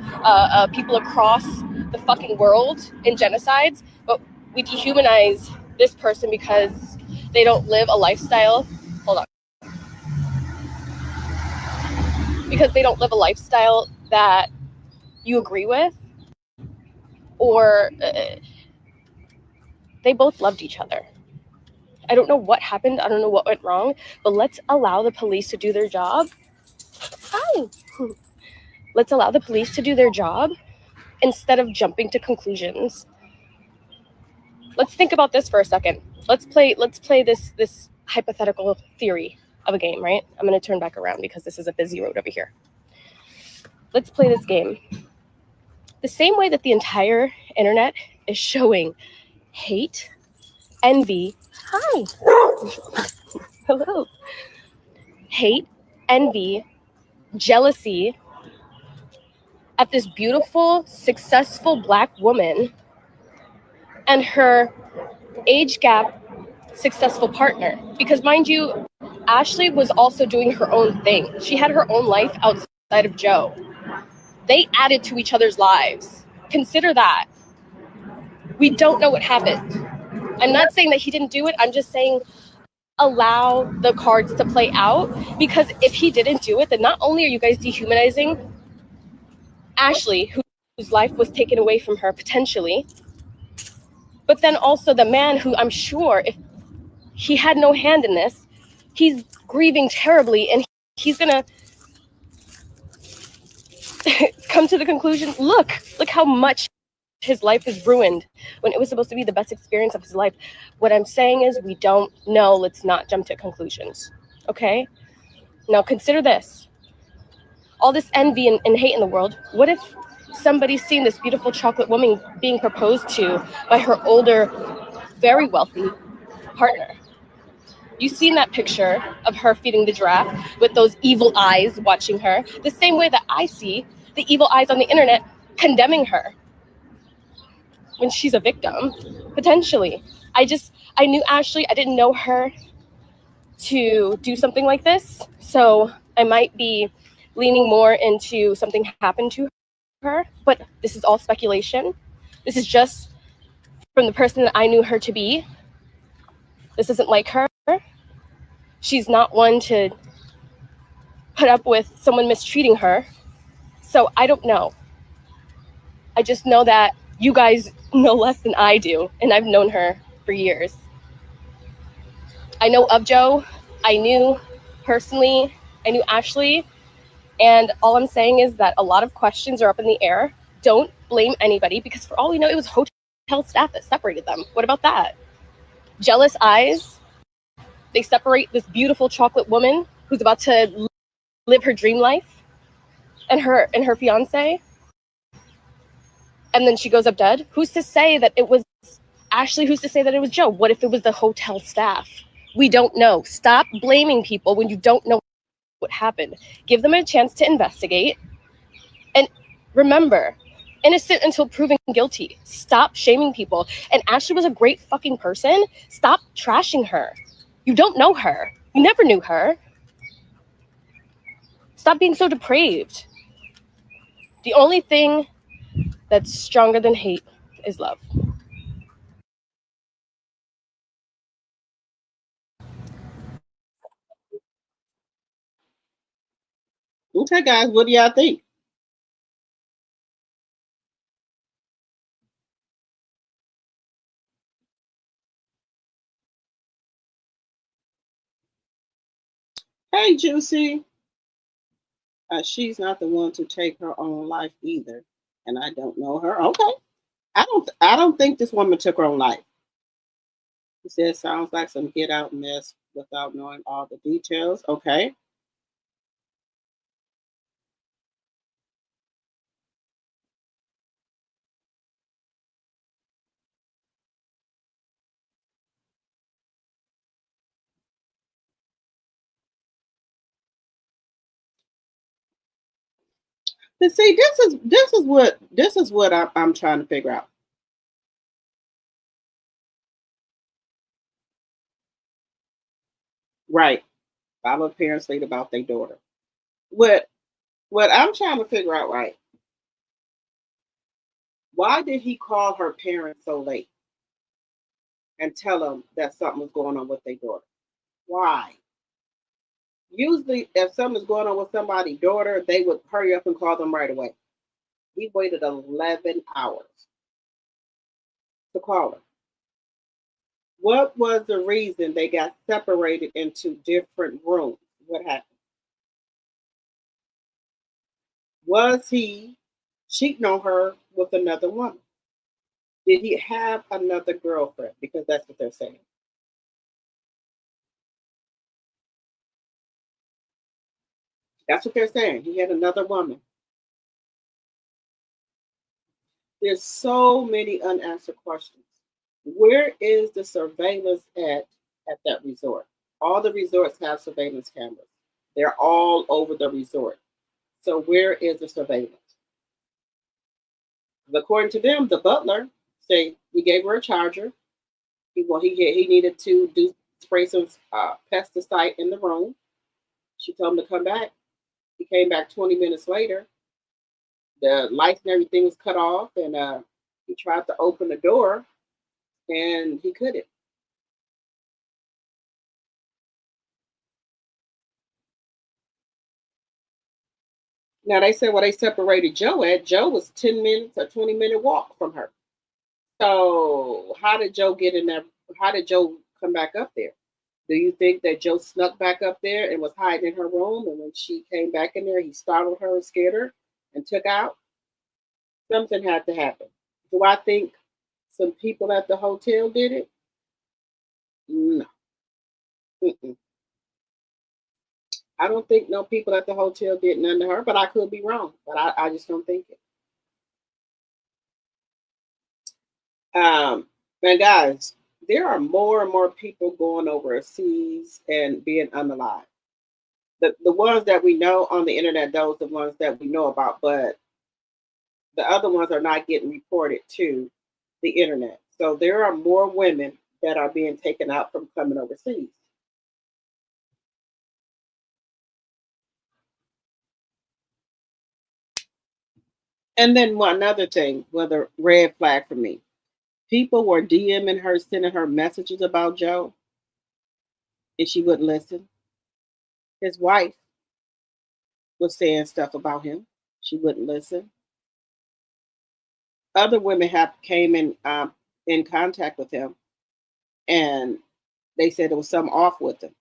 people across the fucking world in genocides, but we dehumanize this person because they don't live a lifestyle. Hold on. Because they don't live a lifestyle that you agree with, or they both loved each other. I don't know what happened. I don't know what went wrong, but let's allow the police to do their job. Hi. Let's allow the police to do their job instead of jumping to conclusions. Let's think about this for a second. Let's play this hypothetical theory of a game, right? I'm going to turn back around because this is a busy road over here. Let's play this game. The same way that the entire internet is showing hate, envy, hi, hello, hate, envy, jealousy at this beautiful, successful Black woman and her age gap successful partner. Because mind you, Ashley was also doing her own thing. She had her own life outside of Joe. They added to each other's lives. Consider that. We don't know what happened. I'm not saying that he didn't do it. I'm just saying allow the cards to play out, because if he didn't do it, then not only are you guys dehumanizing Ashley, whose life was taken away from her potentially, but then also the man who, I'm sure if he had no hand in this, he's grieving terribly, and he's gonna come to the conclusion, look how much his life is ruined when it was supposed to be the best experience of his life. What I'm saying is we don't know. Let's not jump to conclusions. Okay? Now consider this. All this envy and hate in the world. What if somebody's seen this beautiful chocolate woman being proposed to by her older, very wealthy partner? You've seen that picture of her feeding the giraffe with those evil eyes watching her, the same way that I see the evil eyes on the internet condemning her when she's a victim, potentially. I knew Ashley. I didn't know her to do something like this. So I might be leaning more into something happened to her, but this is all speculation. This is just from the person that I knew her to be. This isn't like her. She's not one to put up with someone mistreating her. So I don't know. I just know that you guys know less than I do, and I've known her for years. I know of Joe. I knew personally. I knew Ashley. And all I'm saying is that a lot of questions are up in the air. Don't blame anybody, because for all we know, it was hotel staff that separated them. What about that? Jealous eyes. They separate this beautiful chocolate woman who's about to live her dream life and her fiance. And then she goes up dead. Who's to say that it was Ashley? Who's to say that it was Joe? What if it was the hotel staff? We don't know. Stop blaming people when you don't know what happened. Give them a chance to investigate. And remember, innocent until proven guilty. Stop shaming people. And Ashley was a great fucking person. Stop trashing her. You don't know her. You never knew her. Stop being so depraved. The only thing that's stronger than hate is love. Okay, guys, what do y'all think? Hey, Juicy. She's not the one to take her own life either, and I don't know her. Okay, I don't think this woman took her own life. She said, "Sounds like some get out mess without knowing all the details." Okay. But see, this is what I'm trying to figure out. Right. Follow parents late about their daughter. What I'm trying to figure out, right? Why did he call her parents so late and tell them that something was going on with their daughter? Why? Usually, if something's going on with somebody's daughter, they would hurry up and call them right away. He waited 11 hours to call her. What was the reason they got separated into different rooms? What happened? Was he cheating on her with another woman? Did he have another girlfriend? Because that's what they're saying. That's what they're saying. He had another woman. There's so many unanswered questions. Where is the surveillance at that resort? All the resorts have surveillance cameras. They're all over the resort. So where is the surveillance? According to them, the butler say he gave her a charger. He needed to spray some pesticide in the room. She told him to come back. He came back 20 minutes later. The lights and everything was cut off, and he tried to open the door, and he couldn't. Now they said, well, they separated Joe at. Joe was 10 minutes, a 20-minute walk from her. So how did Joe get in there? How did Joe come back up there? Do you think that Joe snuck back up there and was hiding in her room, and when she came back in there, he startled her and scared her and took out? Something had to happen. Do I think some people at the hotel did it? No. Mm-mm. I don't think no people at the hotel did nothing to her, but I could be wrong. But I just don't think it. And guys, there are more and more people going overseas and being unalive. The ones that we know on the internet, those are the ones that we know about, but the other ones are not getting reported to the internet. So there are more women that are being taken out from coming overseas. And then one another thing, whether red flag for me. People were DMing her, sending her messages about Joe, and she wouldn't listen. His wife was saying stuff about him. She wouldn't listen. Other women have came in contact with him, and they said there was something off with him.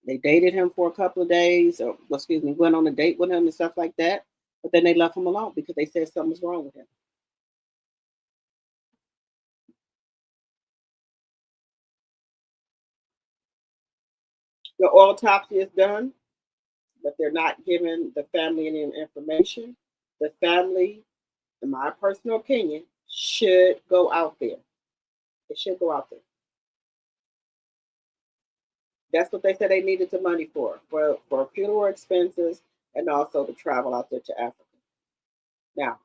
They dated him for a couple of days, or went on a date with him and stuff like that. But then they left him alone because they said something was wrong with him. The autopsy is done, but they're not giving the family any information. The family, in my personal opinion, should go out there. It should go out there. That's what they said they needed the money for funeral expenses and also to travel out there to Africa. Now,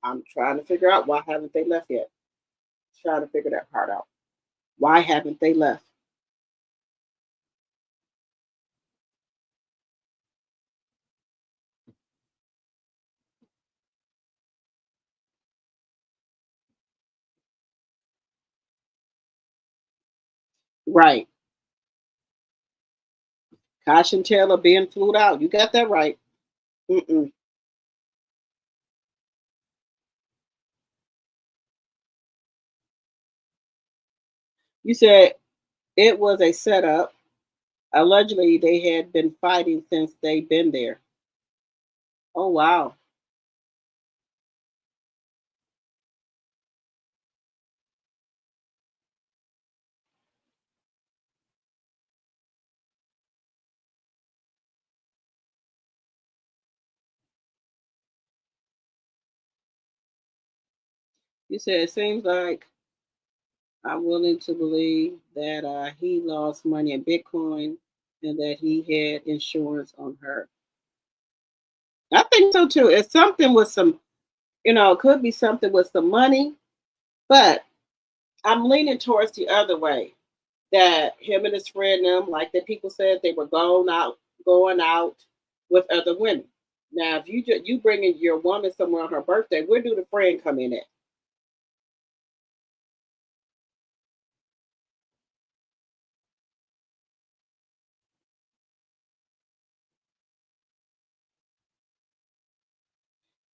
I'm trying to figure out why haven't they left yet. Trying to figure that part out. Why haven't they left? Right. Caution Taylor being flued out. You got that right. Mm-mm. You said it was a setup. Allegedly, they had been fighting since they'd been there. Oh, wow. You said it seems like I'm willing to believe that he lost money in Bitcoin and that he had insurance on her. I think so too. It's something with some, it could be something with some money, but I'm leaning towards the other way. That him and his friend them, like the people said, they were going out with other women. Now, if you bringing your woman somewhere on her birthday, where do the friend come in at?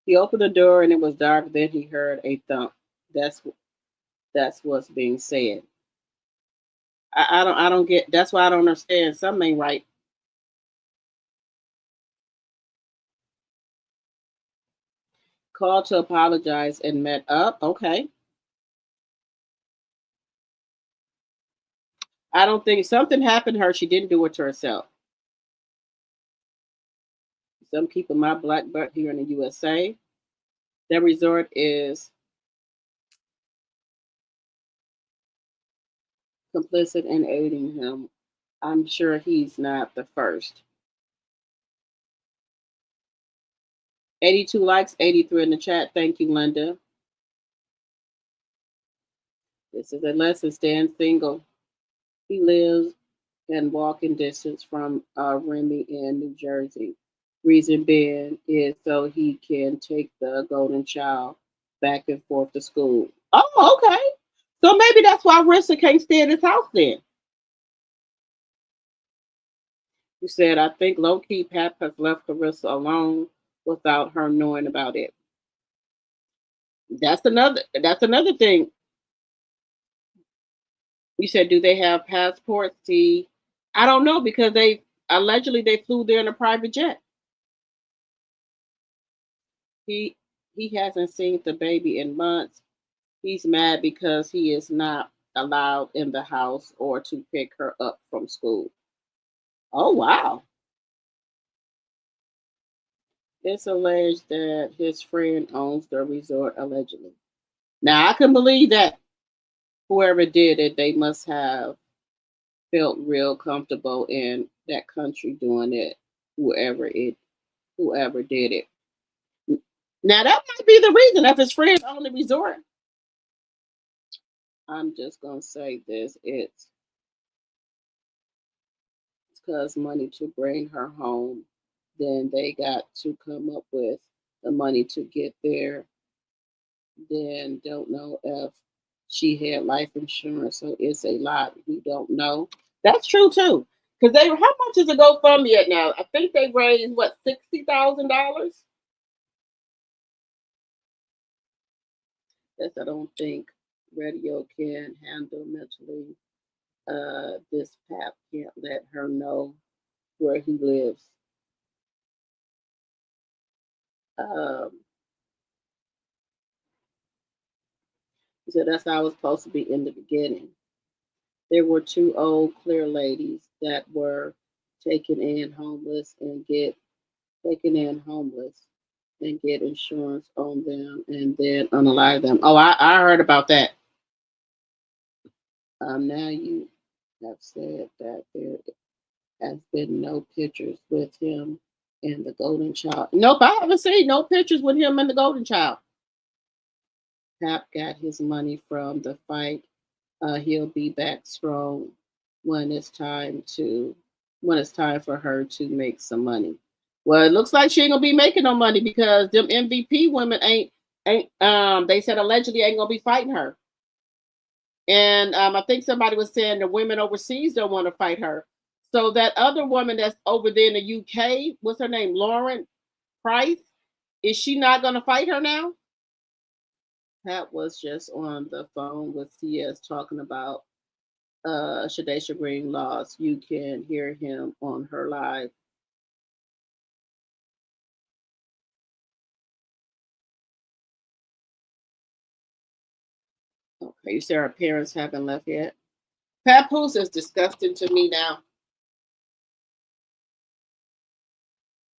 He opened the door and it was dark. Then he heard a thump. That's that's what's being said. I don't get. That's why I don't understand. Something ain't right. Called to apologize and met up. Okay. I don't think something happened to her. She didn't do it to herself. Some people, my black butt here in the USA, their resort is complicit in aiding him. I'm sure he's not the first. 82 likes, 83 in the chat. Thank you, Linda. This is a lesson. Stand single. He lives in walking distance from Remy in New Jersey. Reason being is so he can take the golden child back and forth to school. Oh, okay. So maybe that's why Ressa can't stay at his house then. You said, I think low-key Pap has left Clarissa alone without her knowing about it. That's another thing. You said, do they have passports? See, I don't know, because they allegedly flew there in a private jet. He hasn't seen the baby in months. He's mad because he is not allowed in the house or to pick her up from school. Oh, wow. It's alleged that his friend owns the resort, allegedly. Now, I can believe that whoever did it, they must have felt real comfortable in that country doing it, whoever did it. Now, that might be the reason if his friends own the resort. I'm just going to say this. It's because money to bring her home. Then they got to come up with the money to get there. Then don't know if she had life insurance, so it's a lot. We don't know. That's true too. Because how much is a GoFundMe at now? I think they raised what, $60,000? Yes, I don't think radio can handle mentally. This Pap can't let her know where he lives. So that's how it was supposed to be in the beginning. There were two old clear ladies that were taken in homeless and get insurance on them and then unalive them. Oh, I heard about that. Now you have said that there has been no pictures with him and the golden child. Nope, I haven't seen no pictures with him and the golden child. Pap got his money from the fight. He'll be back strong when it's time for her to make some money. Well, it looks like she ain't gonna be making no money because them MVP women ain't they said allegedly ain't gonna be fighting her. And I think somebody was saying the women overseas don't want to fight her. So that other woman that's over there in the UK, what's her name? Lauren Price, is she not gonna fight her now? Pat was just on the phone with CS talking about Shadesha Green laws. You can hear him on her live. Okay, you say our parents haven't left yet. Papoose is disgusting to me now.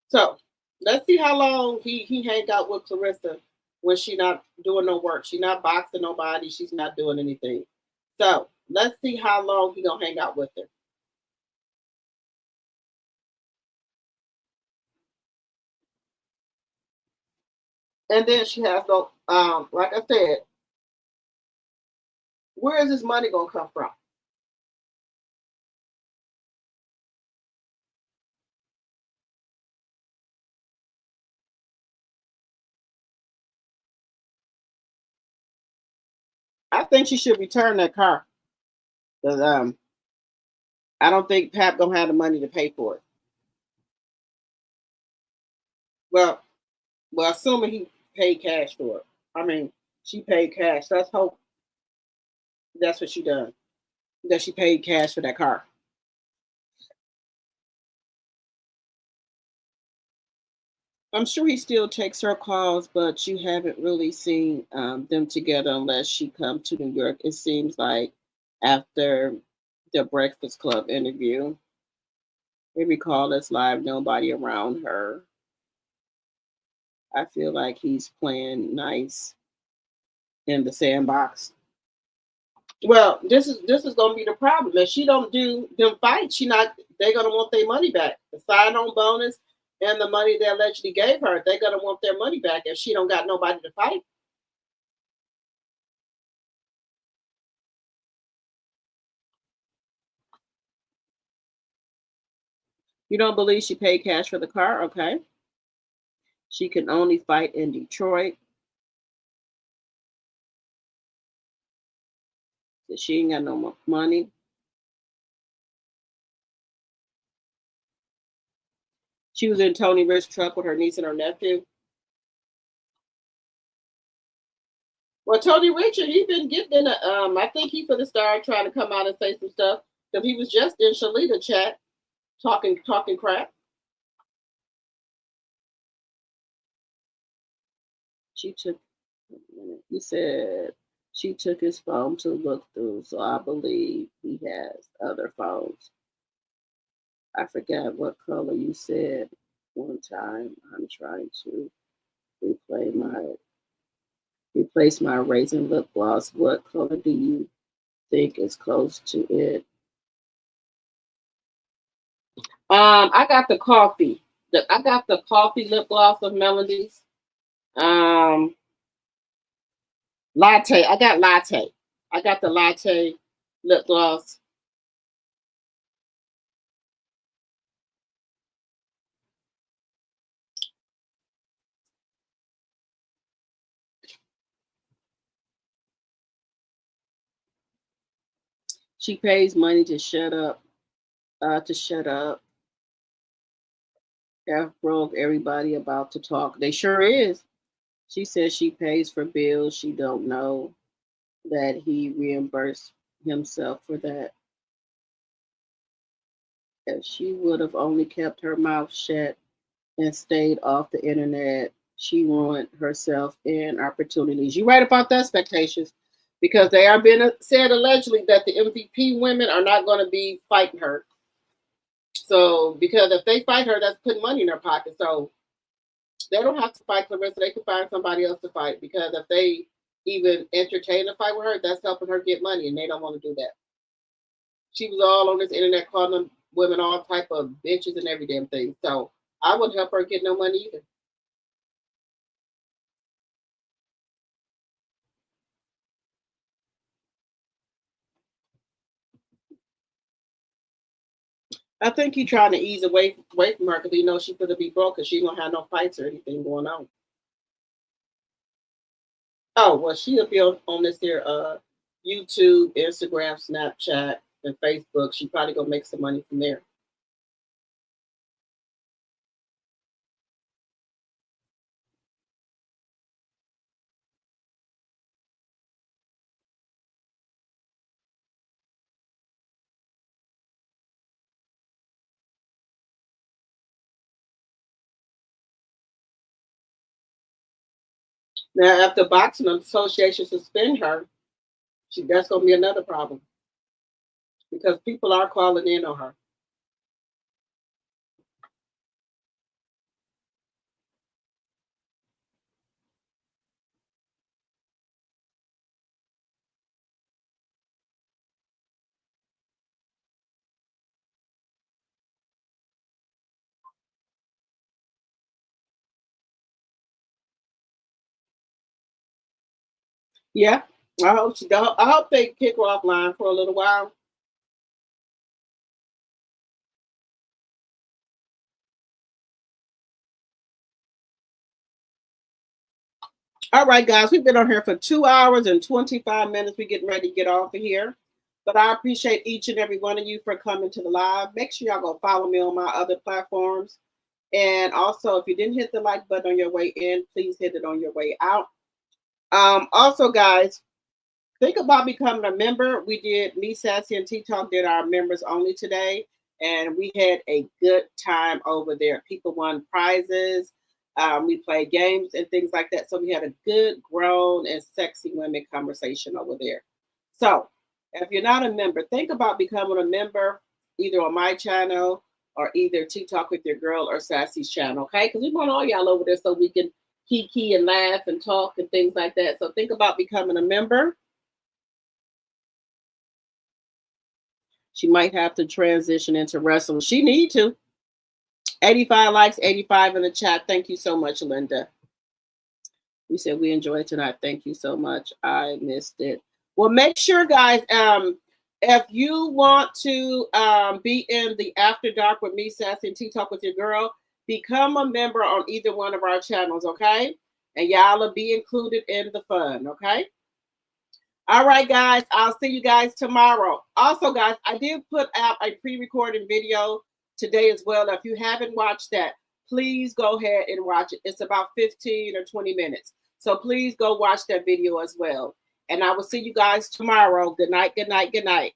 So let's see how long he hang out with Clarissa when she not doing no work. She's not boxing nobody. She's not doing anything. So let's see how long he gonna hang out with her. And then she has no, like I said, where is this money gonna come from? I think she should return that car. Because I don't think Pap gonna have the money to pay for it. Well, assuming he paid cash for it. I mean, she paid cash. Let's hope that's what she done. That she paid cash for that car. I'm sure he still takes her calls, but you haven't really seen them together unless she comes to New York. It seems like after the Breakfast Club interview, every call that's live, nobody around her. I feel like he's playing nice in the sandbox. Well, this is gonna be the problem. If she don't do them fights, they're gonna want their money back. The sign-on bonus, and the money they allegedly gave her, they're gonna want their money back if she don't got nobody to fight. You don't believe she paid cash for the car? Okay. She can only fight in Detroit. She ain't got no more money. She was in Tony Rich's truck with her niece and her nephew. Well, Tony Richard, he been getting in a, I think he for the star trying to come out and say some stuff because he was just in Shalita chat talking crap. He said she took his phone to look through, so I believe he has other phones. I forgot what color you said one time. I'm trying to replace my raisin lip gloss. What color do you think is close to it? I got the coffee. I got the coffee lip gloss of Melody's. Latte. I got latte. I got the latte lip gloss. She pays money to shut up. F broke everybody about to talk. They sure is. She says she pays for bills. She don't know that he reimbursed himself for that. If she would have only kept her mouth shut and stayed off the internet, she ruined herself and opportunities. You're right about the expectations, because they are being said allegedly that the MVP women are not going to be fighting her. So, because if they fight her, that's putting money in their pocket. So, they don't have to fight Clarissa. They can find somebody else to fight, because if they even entertain a fight with her, that's helping her get money, and they don't want to do that. She was all on this internet calling them women all type of bitches and every damn thing. So, I wouldn't help her get no money either. I think he's trying to ease away from her because he knows she's going to be broke because she ain't going to have no fights or anything going on. Oh, well, she'll be on this here YouTube, Instagram, Snapchat, and Facebook. She probably going to make some money from there. Now, if the Boxing Association suspend her, that's going to be another problem, because people are calling in on her. Yeah, I hope they kick her offline for a little while. All right, guys, we've been on here for 2 hours and 25 minutes. We're getting ready to get off of here. But I appreciate each and every one of you for coming to the live. Make sure y'all go follow me on my other platforms. And also, if you didn't hit the like button on your way in, please hit it on your way out. Also, guys, think about becoming a member. We did, me, Sassy, and T-Talk did our members only today. And we had a good time over there. People won prizes. We played games and things like that. So we had a good, grown, and sexy women conversation over there. So if you're not a member, think about becoming a member either on my channel or either T-Talk with Your Girl or Sassy's channel, okay? Because we want all y'all over there so we can kiki and laugh and talk and things like that. So think about becoming a member. She might have to transition into wrestling. She need to. 85 likes, 85 in the chat. Thank you so much, Linda. We said we enjoyed tonight. Thank you so much. I missed it. Well, make sure, guys, if you want to be in the After Dark with me, Sassy, and Tea Talk with your girl, become a member on either one of our channels, okay? And y'all will be included in the fun, okay? All right, guys. I'll see you guys tomorrow. Also, guys, I did put out a pre-recorded video today as well. If you haven't watched that, please go ahead and watch it. It's about 15 or 20 minutes. So please go watch that video as well. And I will see you guys tomorrow. Good night, good night, good night.